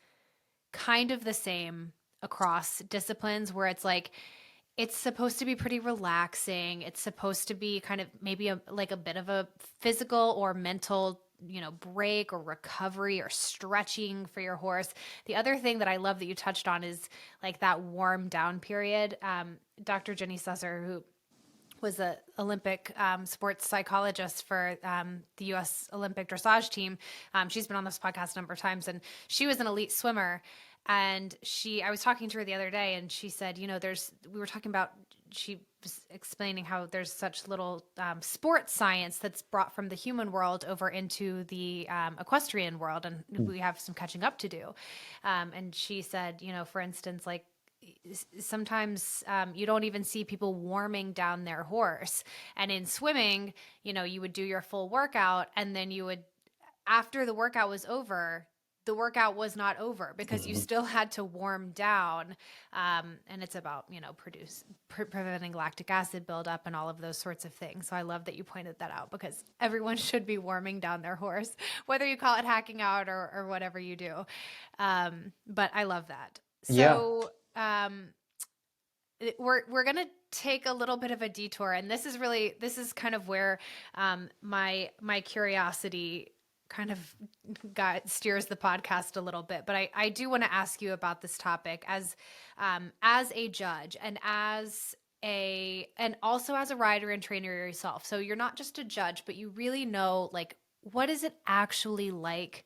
kind of the same across disciplines, where it's like it's supposed to be pretty relaxing. It's supposed to be kind of maybe like a bit of a physical or mental, break or recovery or stretching for your horse. The other thing that I love that you touched on is like that warm down period. Dr. Jenny Susser, who was a Olympic sports psychologist for the U.S. Olympic dressage team. She's been on this podcast a number of times, and she was an elite swimmer. And I was talking to her the other day, and she said, we were talking about, she was explaining how there's such little sports science that's brought from the human world over into the equestrian world, and we have some catching up to do. And she said, for instance, like sometimes you don't even see people warming down their horse. And in swimming, you would do your full workout, and then you would, after the workout was over, the workout was not over because you Mhm. still had to warm down. And it's about, preventing lactic acid buildup and all of those sorts of things. So I love that you pointed that out because everyone should be warming down their horse, whether you call it hacking out or whatever you do. But I love that. Yeah. So, we're gonna take a little bit of a detour, and this is kind of where my curiosity kind of steers the podcast a little bit. But I do want to ask you about this topic as a judge and and also as a rider and trainer yourself. So you're not just a judge, but you really know, like, what is it actually like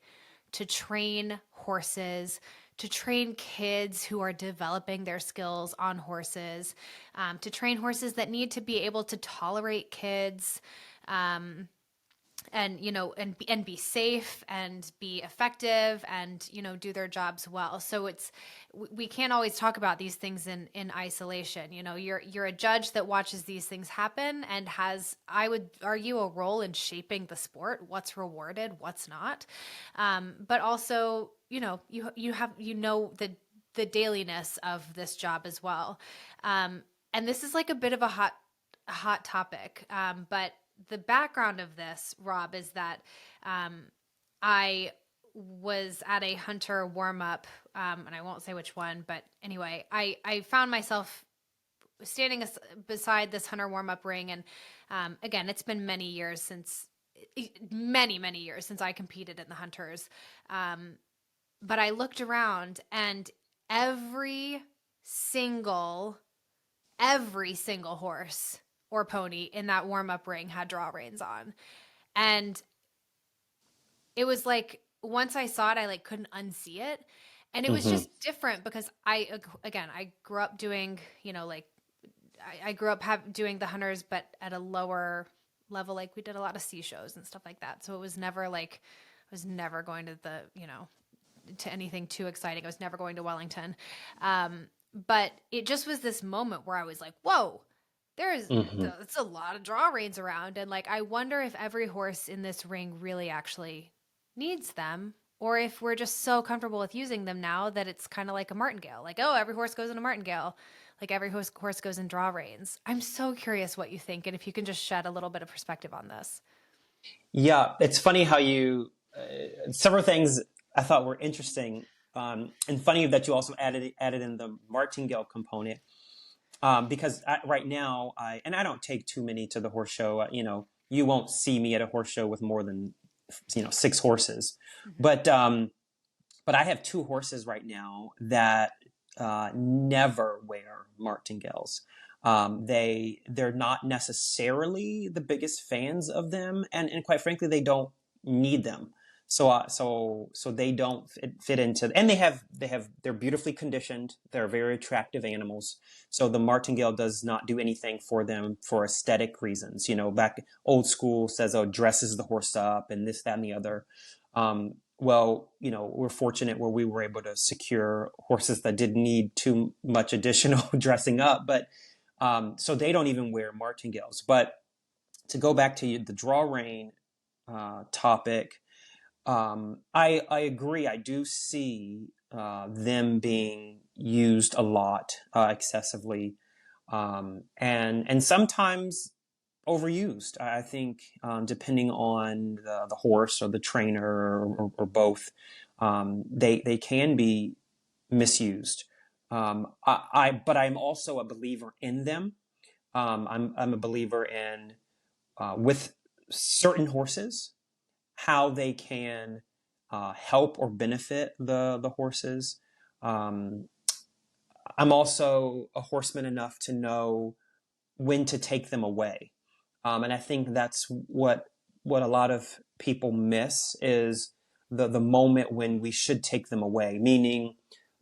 to train horses, to train kids who are developing their skills on horses, to train horses that need to be able to tolerate kids, and and be safe and be effective and do their jobs well. So we can't always talk about these things in isolation. You're a judge that watches these things happen and has, I would argue, a role in shaping the sport, what's rewarded, what's not. But also, you have the dailiness of this job as well. And this is like a bit of a hot topic. But the background of this, Rob, is that I was at a hunter warm up, and I won't say which one, but anyway, I found myself standing beside this hunter warm up ring. And again, it's been many years since I competed in the hunters. But I looked around, and every single horse or pony in that warm-up ring had draw reins on. And it was like, once I saw it, I like couldn't unsee it. And it was Hmm. just different because I grew up doing, I grew up doing the hunters, but at a lower level. Like, we did a lot of C shows and stuff like that. So it was never like, I was never going to to anything too exciting. I was never going to Wellington. But it just was this moment where I was like, whoa, Hmm. it's a lot of draw reins around. And like, I wonder if every horse in this ring really actually needs them, or if we're just so comfortable with using them now that it's kind of like a martingale. Like, oh, every horse goes in a martingale. Like, every horse goes in draw reins. I'm so curious what you think, and if you can just shed a little bit of perspective on this. Yeah, it's funny how several things I thought were interesting, and funny that you also added in the martingale component, because right now I don't take too many to the horse show. You won't see me at a horse show with more than 6 horses, Mm-hmm. but I have 2 horses right now that never wear martingales. They're not necessarily the biggest fans of them, and quite frankly, they don't need them. So they don't fit into, and they're beautifully conditioned. They're very attractive animals. So the martingale does not do anything for them for aesthetic reasons. Back old school says, oh, dresses the horse up and this, that, and the other. Well, we're fortunate where we were able to secure horses that didn't need too much additional dressing up, but so they don't even wear martingales. But to go back to the draw rein topic, I agree. I do see them being used a lot, excessively, and sometimes overused. I think, depending on the horse or the trainer, or both, they can be misused. But I'm also a believer in them. I'm a believer in, with certain horses, how they can help or benefit the horses. Um, I'm also a horseman enough to know when to take them away. And I think that's what a lot of people miss, is the moment when we should take them away, meaning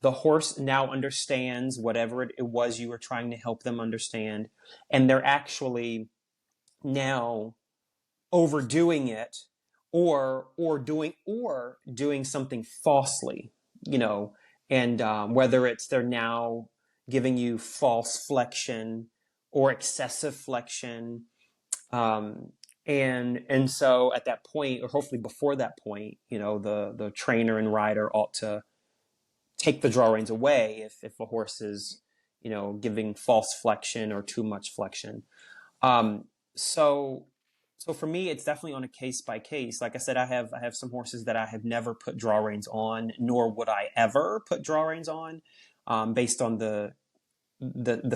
the horse now understands whatever it was you were trying to help them understand, and they're actually now overdoing it, or doing something falsely, you know, and whether it's they're now giving you false flexion or excessive flexion, um, And so at that point, or hopefully before that point, the trainer and rider ought to take the draw reins away if a horse is, giving false flexion or too much flexion. Um, so so for me, it's definitely on a case by case. Like I said, I have some horses that I have never put draw reins on, nor would I ever put draw reins on, based on the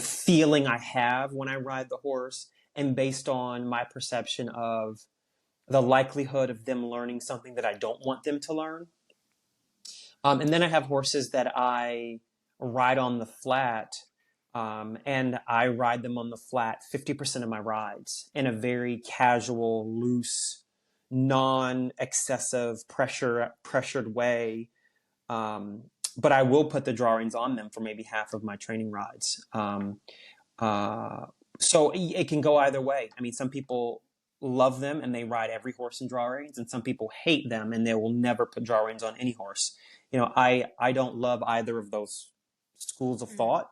feeling I have when I ride the horse, and based on my perception of the likelihood of them learning something that I don't want them to learn. And then I have horses that I ride on the flat, and I ride them on the flat 50% of my rides in a very casual, loose, non-excessive pressured way. But I will put the drawings on them for maybe half of my training rides. Uh, so it can go either way. I mean, some people love them and they ride every horse in draw reins, and some people hate them and they will never put draw reins on any horse. I don't love either of those schools of Mm-hmm. thought.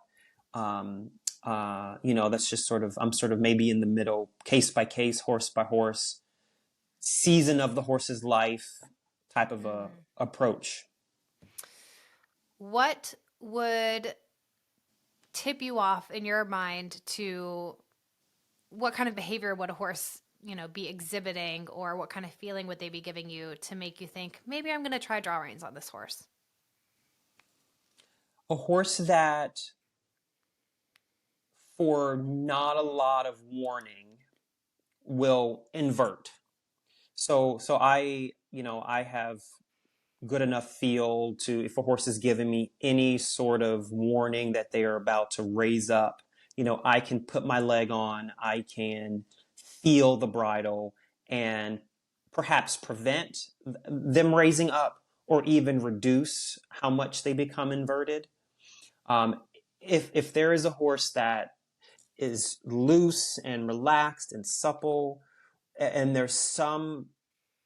That's just I'm sort of maybe in the middle, case by case, horse by horse, season of the horse's life type of a Mm. approach. What would tip you off in your mind to what kind of behavior would a horse, be exhibiting, or what kind of feeling would they be giving you to make you think maybe I'm going to try draw reins on this horse? A horse that, for not a lot of warning, will invert. So I have good enough feel to, if a horse is giving me any sort of warning that they are about to raise up, I can put my leg on, I can feel the bridle and perhaps prevent them raising up or even reduce how much they become inverted. Um, if there is a horse that is loose and relaxed and supple, and there's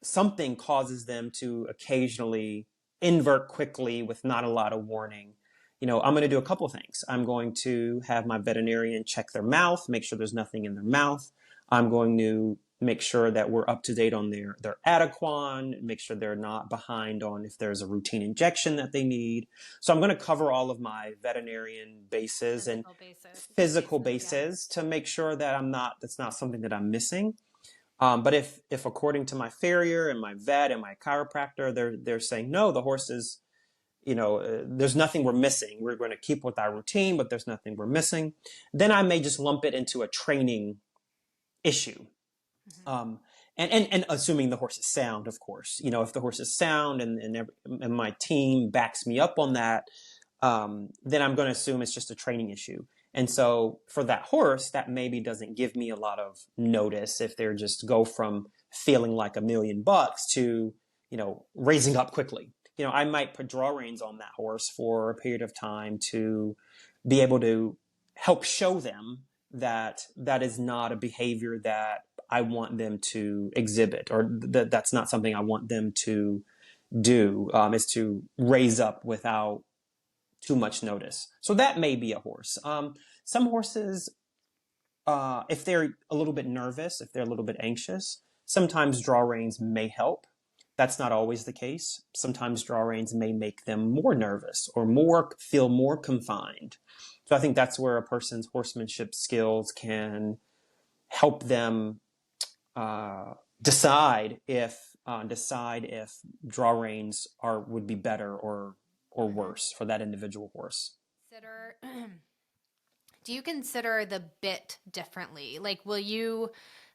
something causes them to occasionally invert quickly with not a lot of warning, I'm going to do a couple of things. I'm going to have my veterinarian check their mouth, make sure there's nothing in their mouth. I'm going to make sure that we're up to date on their adequan, make sure they're not behind on if there's a routine injection that they need. So I'm going to cover all of my veterinarian bases and physical Yeah. bases to make sure that that's not something that I'm missing. But if according to my farrier and my vet and my chiropractor, they're saying no, the horse is, there's nothing we're missing. We're going to keep with our routine, but there's nothing we're missing. Then I may just lump it into a training issue. Mm-hmm. Um, and assuming the horse is sound, of course, if the horse is sound and my team backs me up on that, then I'm going to assume it's just a training issue. And so for that horse, that maybe doesn't give me a lot of notice if they're just go from feeling like $1,000,000 to, raising up quickly. I might put draw reins on that horse for a period of time to be able to help show them that that is not a behavior that I want them to exhibit, or that's not something I want them to do, is to raise up without too much notice. So that may be a horse. Some horses, if they're a little bit nervous, if they're a little bit anxious, sometimes draw reins may help. That's not always the case. Sometimes draw reins may make them more nervous or feel more confined. So I think that's where a person's horsemanship skills can help them decide if draw reins would be better or Mm-hmm. worse for that individual horse. Consider Do you consider the bit differently? Like,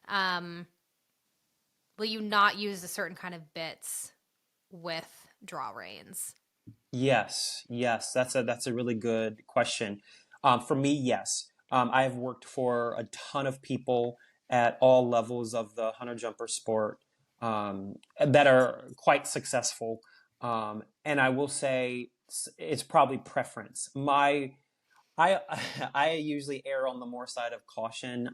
um, will you not use a certain kind of bits with draw reins? Yes, that's a really good question. For me, yes. I have worked for a ton of people at all levels of the hunter jumper sport, that are quite successful. And I will say it's probably preference. I I usually err on the more side of caution.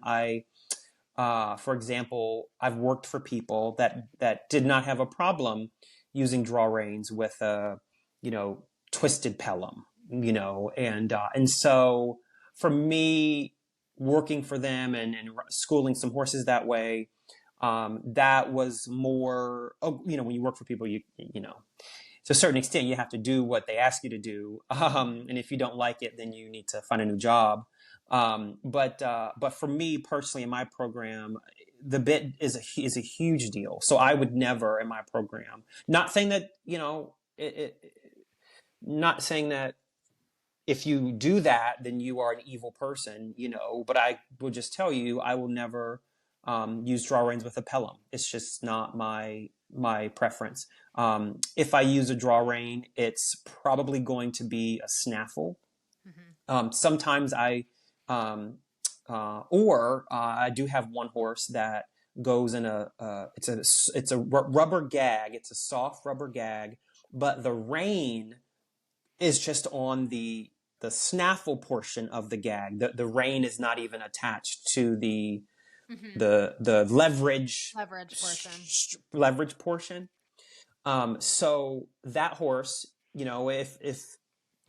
For example, I've worked for people that did not have a problem using draw reins with a, you know, twisted pelham, and so for me, working for them and schooling some horses that way, That was more, oh, when you work for people, to a certain extent, you have to do what they ask you to do. And if you don't like it, then you need to find a new job. But for me personally, in my program, the bit is a huge deal. So I would never in my program, not saying that, not saying that if you do that, then you are an evil person, but I will just tell you, I will never use draw reins with a pelham. It's just not my preference. If I use a draw rein, it's probably going to be a snaffle. Sometimes I do have one horse that goes in it's a rubber gag. It's a soft rubber gag, but the rein is just on the snaffle portion of the gag. The rein is not even attached to the leverage portion. So that horse,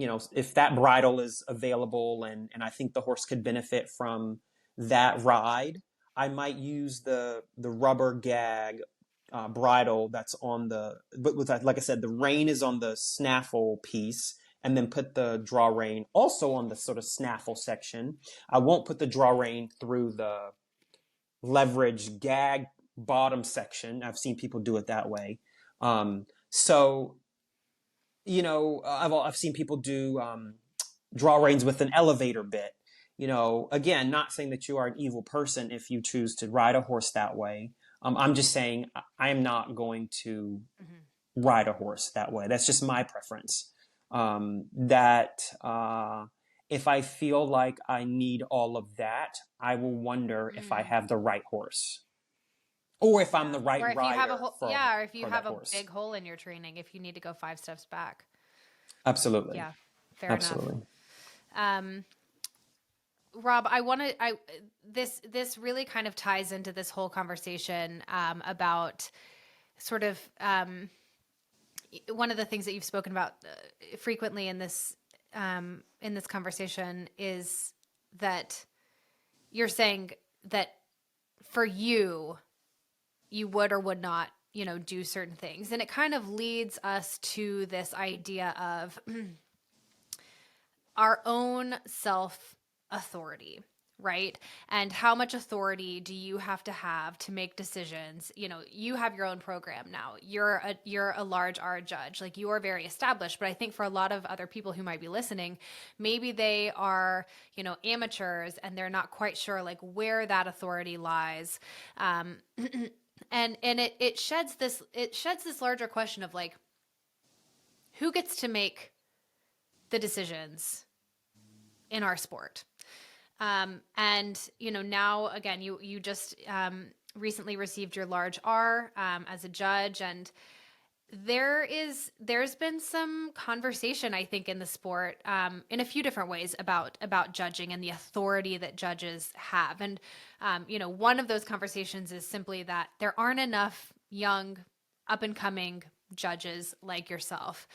if that bridle is available and I think the horse could benefit from that ride, I might use the rubber gag bridle that's on but with like I said, the rein is on the snaffle piece, and then put the draw rein also on the sort of snaffle section. I won't put the draw rein through the leverage gag bottom section. I've seen people do it that way. So I've seen people do draw reins with an elevator bit. Again, not saying that you are an evil person if you choose to ride a horse that way. I'm just saying I am not going to ride a horse that way. That's just my preference. If I feel like I need all of that, I will wonder if I have the right horse, or if I'm the right or if you have rider or if you for have that a horse. big hole in your training, if you need to go 5 steps back. Absolutely. Yeah, fair Absolutely. enough. Rob, this really kind of ties into this whole conversation about sort of one of the things that you've spoken about frequently in this conversation is that you're saying that for you would or would not, do certain things. And it kind of leads us to this idea of our own self authority, right? And how much authority do you have to make decisions? You have your own program now. You're a large R judge. Like, you are very established, but I think for a lot of other people who might be listening, maybe they are, amateurs and they're not quite sure like where that authority lies. And it sheds this larger question of like, who gets to make the decisions in our sport? And now again, you just recently received your large R as a judge, and there's been some conversation, I think, in the sport in a few different ways about judging and the authority that judges have. And one of those conversations is simply that there aren't enough young, up and coming judges like yourself.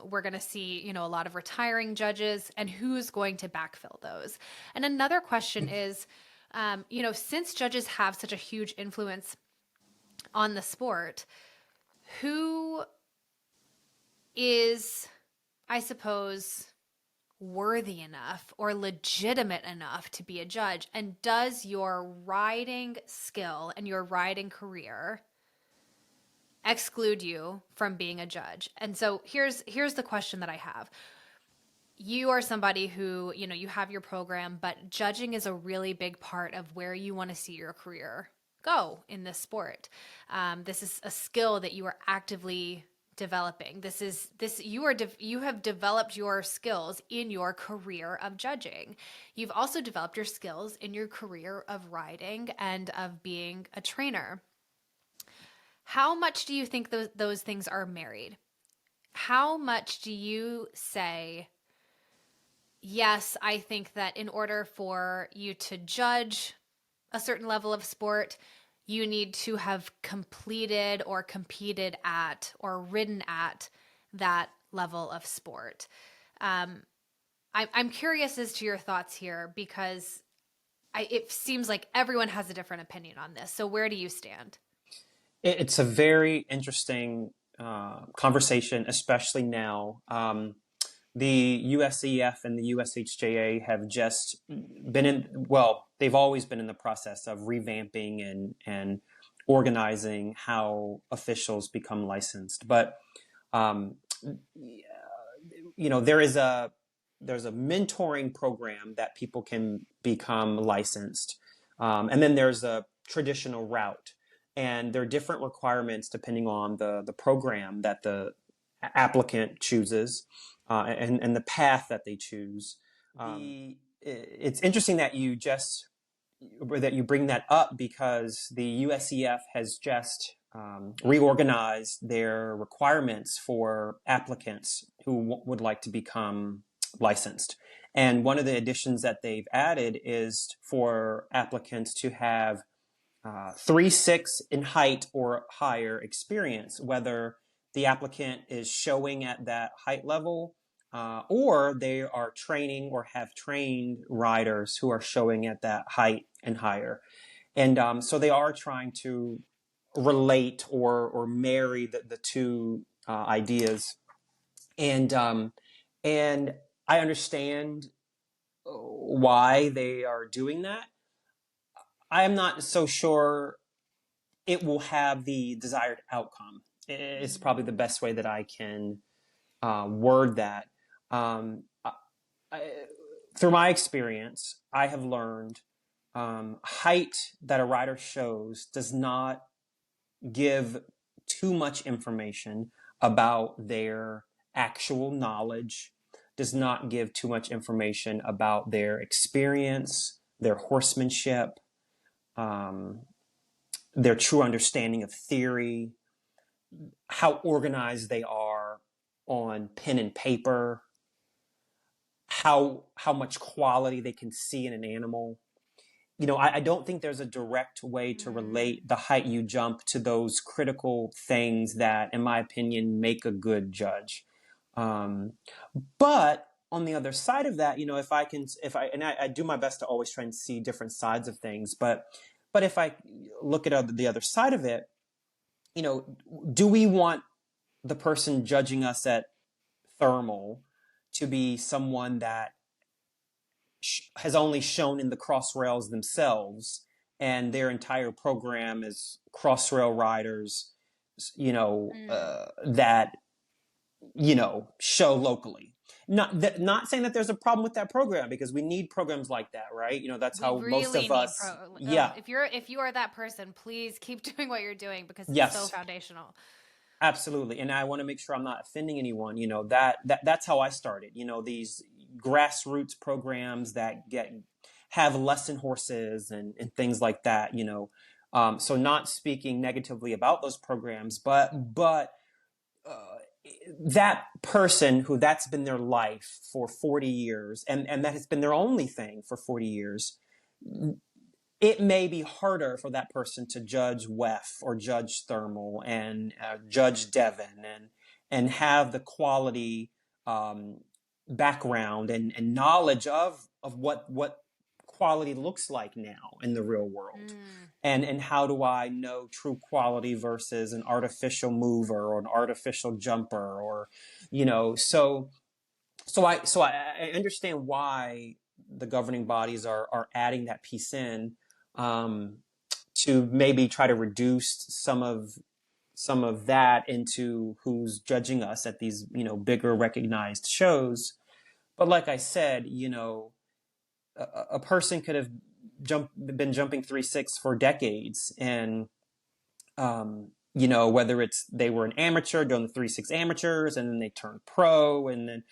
We're going to see, a lot of retiring judges, and who's going to backfill those. And another question is, since judges have such a huge influence on the sport, who is, I suppose, worthy enough or legitimate enough to be a judge? And does your riding skill and your riding career exclude you from being a judge? And so here's the question that I have. You are somebody who, you have your program, but judging is a really big part of where you want to see your career go in this sport. This is a skill that you are actively developing. You have developed your skills in your career of judging. You've also developed your skills in your career of riding and of being a trainer. How much do you think those things are married? How much do you say, yes, I think that in order for you to judge a certain level of sport, you need to have completed or competed at or ridden at that level of sport? I'm curious as to your thoughts here, because it seems like everyone has a different opinion on this. So where do you stand? It's a very interesting conversation, especially now. The USEF and the USHJA have just been they've always been in the process of revamping and organizing how officials become licensed. But um, there's a mentoring program that people can become licensed, and then there's a traditional route, and there are different requirements depending on the program that the applicant chooses, and the path that they choose. It's interesting that you bring that up because the USEF has just reorganized their requirements for applicants who would like to become licensed. And one of the additions that they've added is for applicants to have 3'6" in height or higher experience, whether the applicant is showing at that height level, or they are training or have trained riders who are showing at that height and higher. And so they are trying to relate or marry the two ideas. And I understand why they are doing that. I am not so sure it will have the desired outcome. It's probably the best way that I can word that. Um, I, Through my experience, I have learned height that a rider shows does not give too much information about their actual knowledge, does not give too much information about their experience, their horsemanship, um, their true understanding of theory, how organized they are on pen and paper, how much quality they can see in an animal. I don't think there's a direct way to relate the height you jump to those critical things that, in my opinion, make a good judge. Um, but on the other side of that, I do my best to always try and see different sides of things. But if I look at the other side of it, do we want the person judging us at thermal to be someone that has only shown in the cross rails themselves, and their entire program is cross rail riders, that show locally. Not saying that there's a problem with that program, because we need programs like that, right? That's We how most really of need us. Yeah. if you are that person, please keep doing what you're doing because it's so Yes. foundational. Absolutely. And I want to make sure I'm not offending anyone. That's how I started. These grassroots programs that have lesson horses and things like that. So not speaking negatively about those programs, but uh, that person who that's been their life for 40 years, and that has been their only thing for 40 years, it may be harder for that person to judge WEF or judge thermal and judge Devon and have the quality um, background and knowledge of what quality looks like now in the real world. And how do I know true quality versus an artificial mover or an artificial jumper, or so I understand why the governing bodies are adding that piece in, um, to maybe try to reduce some of that into who's judging us at these bigger recognized shows. But like I said, a person could have been jumping 3'6" for decades, and whether it's they were an amateur doing the 3'6" amateurs, and then they turned pro, and then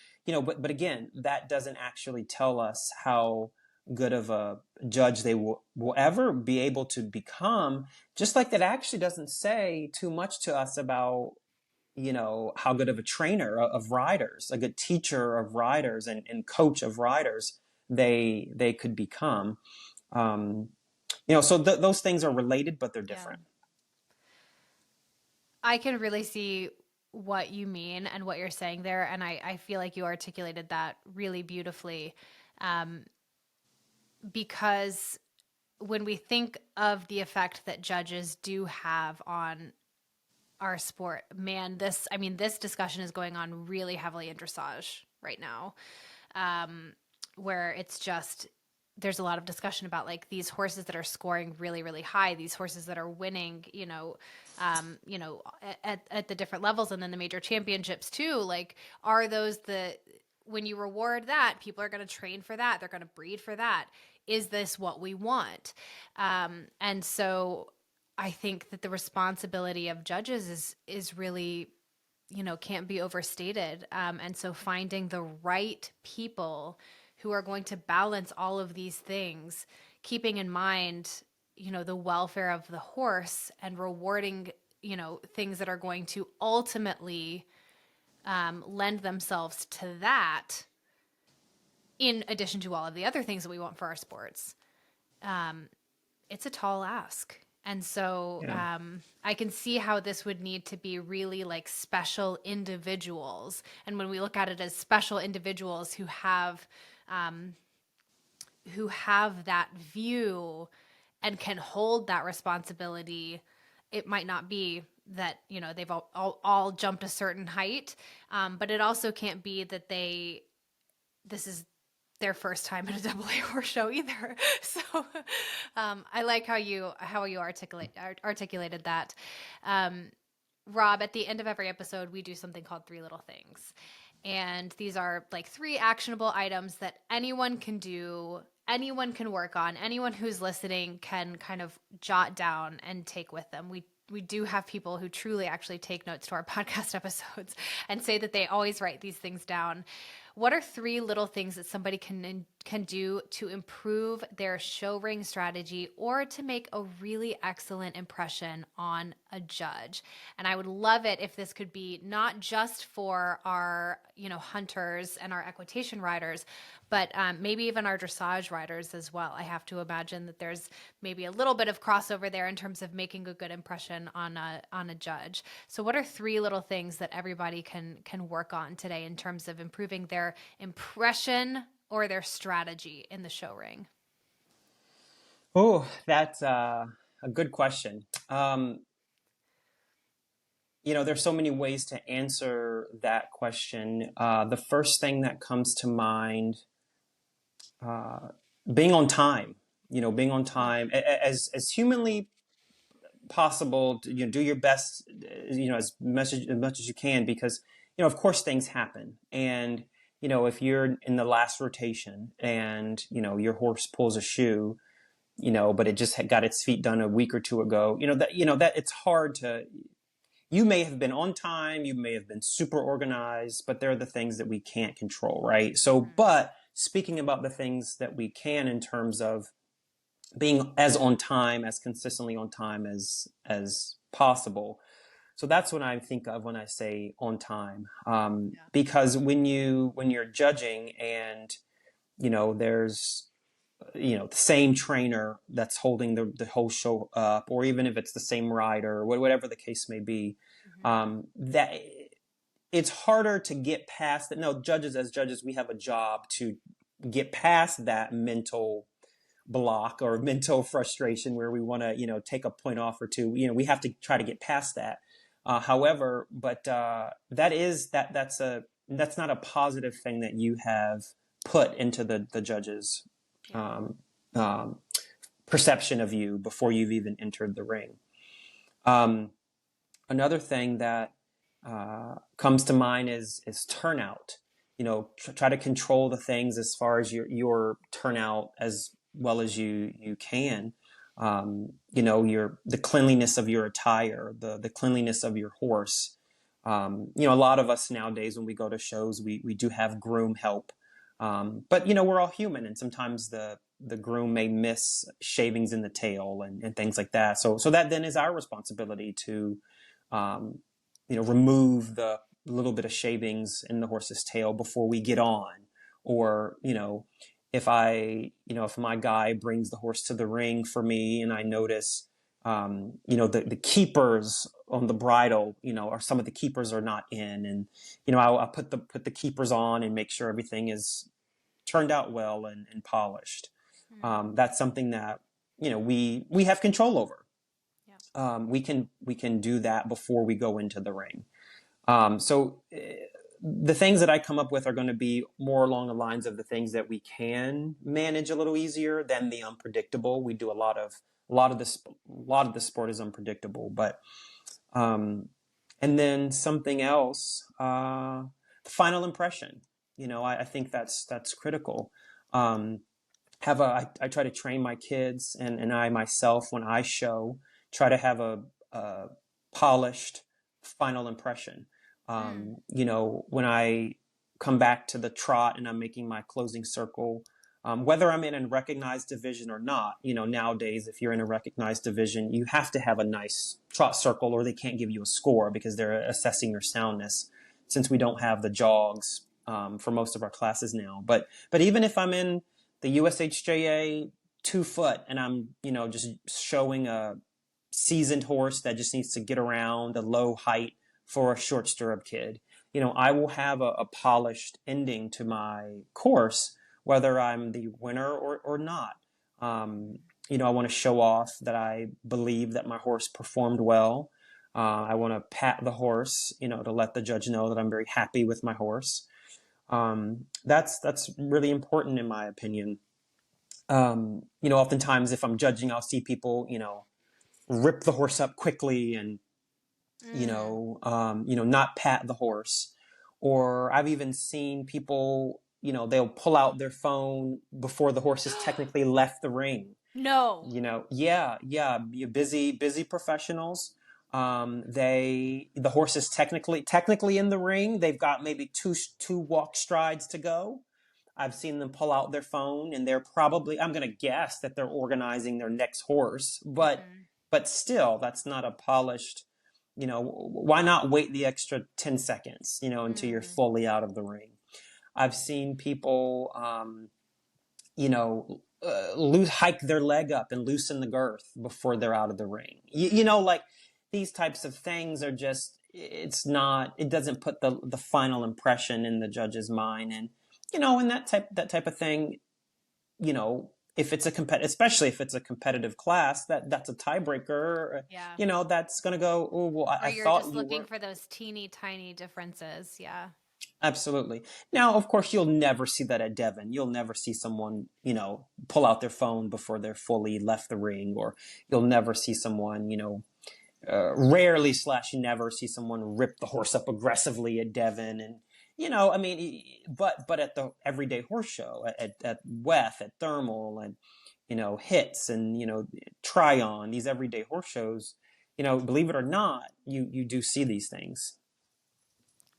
but again, that doesn't actually tell us how good of a judge they will ever be able to become. Just like that actually doesn't say too much to us about how good of a trainer of riders, a good teacher of riders, and coach of riders they could become. um, so those things are related, but they're Yeah. different. I can really see what you mean and what you're saying there. And I feel like you articulated that really beautifully. Um, because when we think of the effect that judges do have on our sport, man, this discussion is going on really heavily in dressage right now, where it's just there's a lot of discussion about like these horses that are scoring really, really high, these horses that are winning, at the different levels and then the major championships too. Like, are those when you reward that, people are going to train for that. They're going to breed for that. Is this what we want? And so I think that the responsibility of judges is really, can't be overstated. And so finding the right people who are going to balance all of these things, keeping in mind, the welfare of the horse and rewarding, things that are going to ultimately lend themselves to that, in addition to all of the other things that we want for our sports. It's a tall ask. And so Yeah. I can see how this would need to be really like special individuals. And when we look at it as special individuals who have that view and can hold that responsibility, it might not be that they've all jumped a certain height, but it also can't be that this is their first time at a double A horse show either. So I like how you articulated that. Rob, at the end of every episode, we do something called Three Little Things. And these are like 3 actionable items that anyone can do, anyone can work on, anyone who's listening can kind of jot down and take with them. We do have people who truly actually take notes to our podcast episodes and say that they always write these things down. What are 3 little things that somebody can do to improve their show ring strategy or to make a really excellent impression on a judge? And I would love it if this could be not just for our, hunters and our equitation riders, but maybe even our dressage riders as well. I have to imagine that there's maybe a little bit of crossover there in terms of making a good impression on a judge. So what are 3 little things that everybody can work on today in terms of improving their impression or their strategy in the show ring? Oh, that's a good question. There's so many ways to answer that question. The first thing that comes to mind, uh, being on time. Being on time as humanly possible. Do your best. As much as you can, because of course things happen, and if you're in the last rotation and your horse pulls a shoe, but it just had got its feet done a week or two ago, that it's hard to. You may have been on time, you may have been super organized, but they're the things that we can't control, right? So, but speaking about the things that we can in terms of being as on time, as consistently on time as possible. So that's what I think of when I say on time, because when you're judging and there's the same trainer that's holding the whole show up, or even if it's the same rider, or whatever the case may be, that it's harder to get past that. No, as judges, we have a job to get past that mental block or mental frustration where we want to take a point off or two. We have to try to get past that. However, but that's not a positive thing that you have put into the judges' um, perception of you before you've even entered the ring. Another thing that comes to mind is turnout. Try to control the things as far as your turnout as well as you can. The cleanliness of your attire, the cleanliness of your horse. A lot of us nowadays, when we go to shows, we do have groom help. But we're all human, and sometimes the groom may miss shavings in the tail and things like that. So that then is our responsibility to, remove the little bit of shavings in the horse's tail before we get on. Or, if my guy brings the horse to the ring for me and I notice, the keepers on the bridle, or some of the keepers are not in, and, I'll put the keepers on and make sure everything is turned out well and polished. That's something that, we have control over. Yeah. We can do that before we go into the ring. So the things that I come up with are going to be more along the lines of the things that we can manage a little easier than the unpredictable. We do a lot of the sport is unpredictable, but and then something else, the final impression. I think that's critical. Um, I try to train my kids and I myself when I show try to have a polished final impression. Mm. When I come back to the trot and I'm making my closing circle, whether I'm in a recognized division or not, nowadays, if you're in a recognized division, you have to have a nice trot circle or they can't give you a score because they're assessing your soundness since we don't have the jogs for most of our classes now. But even if I'm in the USHJA 2 foot and I'm, just showing a seasoned horse that just needs to get around a low height for a short stirrup kid, I will have a polished ending to my course, whether I'm the winner or not. I want to show off that I believe that my horse performed well. I want to pat the horse, to let the judge know that I'm very happy with my horse. That's really important in my opinion. Oftentimes if I'm judging, I'll see people, rip the horse up quickly and, Mm. not pat the horse. Or I've even seen people, they'll pull out their phone before the horse has technically left the ring. No. Yeah, busy professionals. The horse is technically in the ring. They've got maybe two walk strides to go. I've seen them pull out their phone and they're probably, I'm going to guess that they're organizing their next horse, but Mm-hmm. but still that's not a polished, why not wait the extra 10 seconds, until you're Mm. fully out of the ring. I've seen people hike their leg up and loosen the girth before they're out of the ring. Like these types of things are just, it doesn't put the final impression in the judge's mind. And that type of thing, if it's especially if it's a competitive class, that's a tiebreaker, Yeah. that's going to go, oh, well, Or I you're thought just you looking were. for those teeny tiny differences. Yeah. Absolutely. Now, of course, you'll never see that at Devon. You'll never see someone, pull out their phone before they're fully left the ring, or you'll never see someone, rarely / never see someone rip the horse up aggressively at Devon. And, I mean, but at the everyday horse show, at WEF, at Thermal, and, Hits, and, Tryon, these everyday horse shows, believe it or not, you do see these things.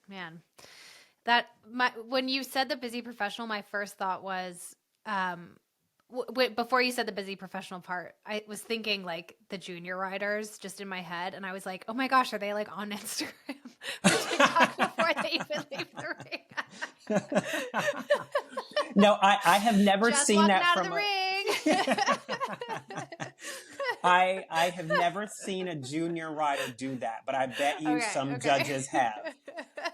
Man. When you said the busy professional, my first thought was, before you said the busy professional part, I was thinking like the junior riders just in my head, and I was like, oh my gosh, are they like on Instagram or TikTok before they even leave the ring? No, I have never Just seen walking that out of from the a. ring. I have never seen a junior rider do that, but I bet you some Okay. judges have.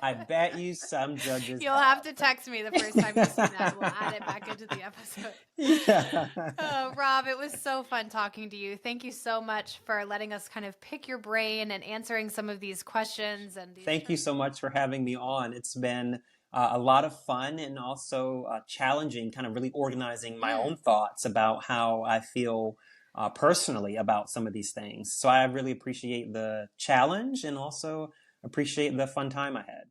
I bet you some judges You'll have to text me the first time you see that. We'll add it back into the episode. Yeah. Oh, Rob, it was so fun talking to you. Thank you so much for letting us kind of pick your brain and answering some of these questions and these. Thank you so much for having me on. It's been a lot of fun and also challenging, kind of really organizing my own thoughts about how I feel personally about some of these things. So I really appreciate the challenge and also appreciate the fun time I had.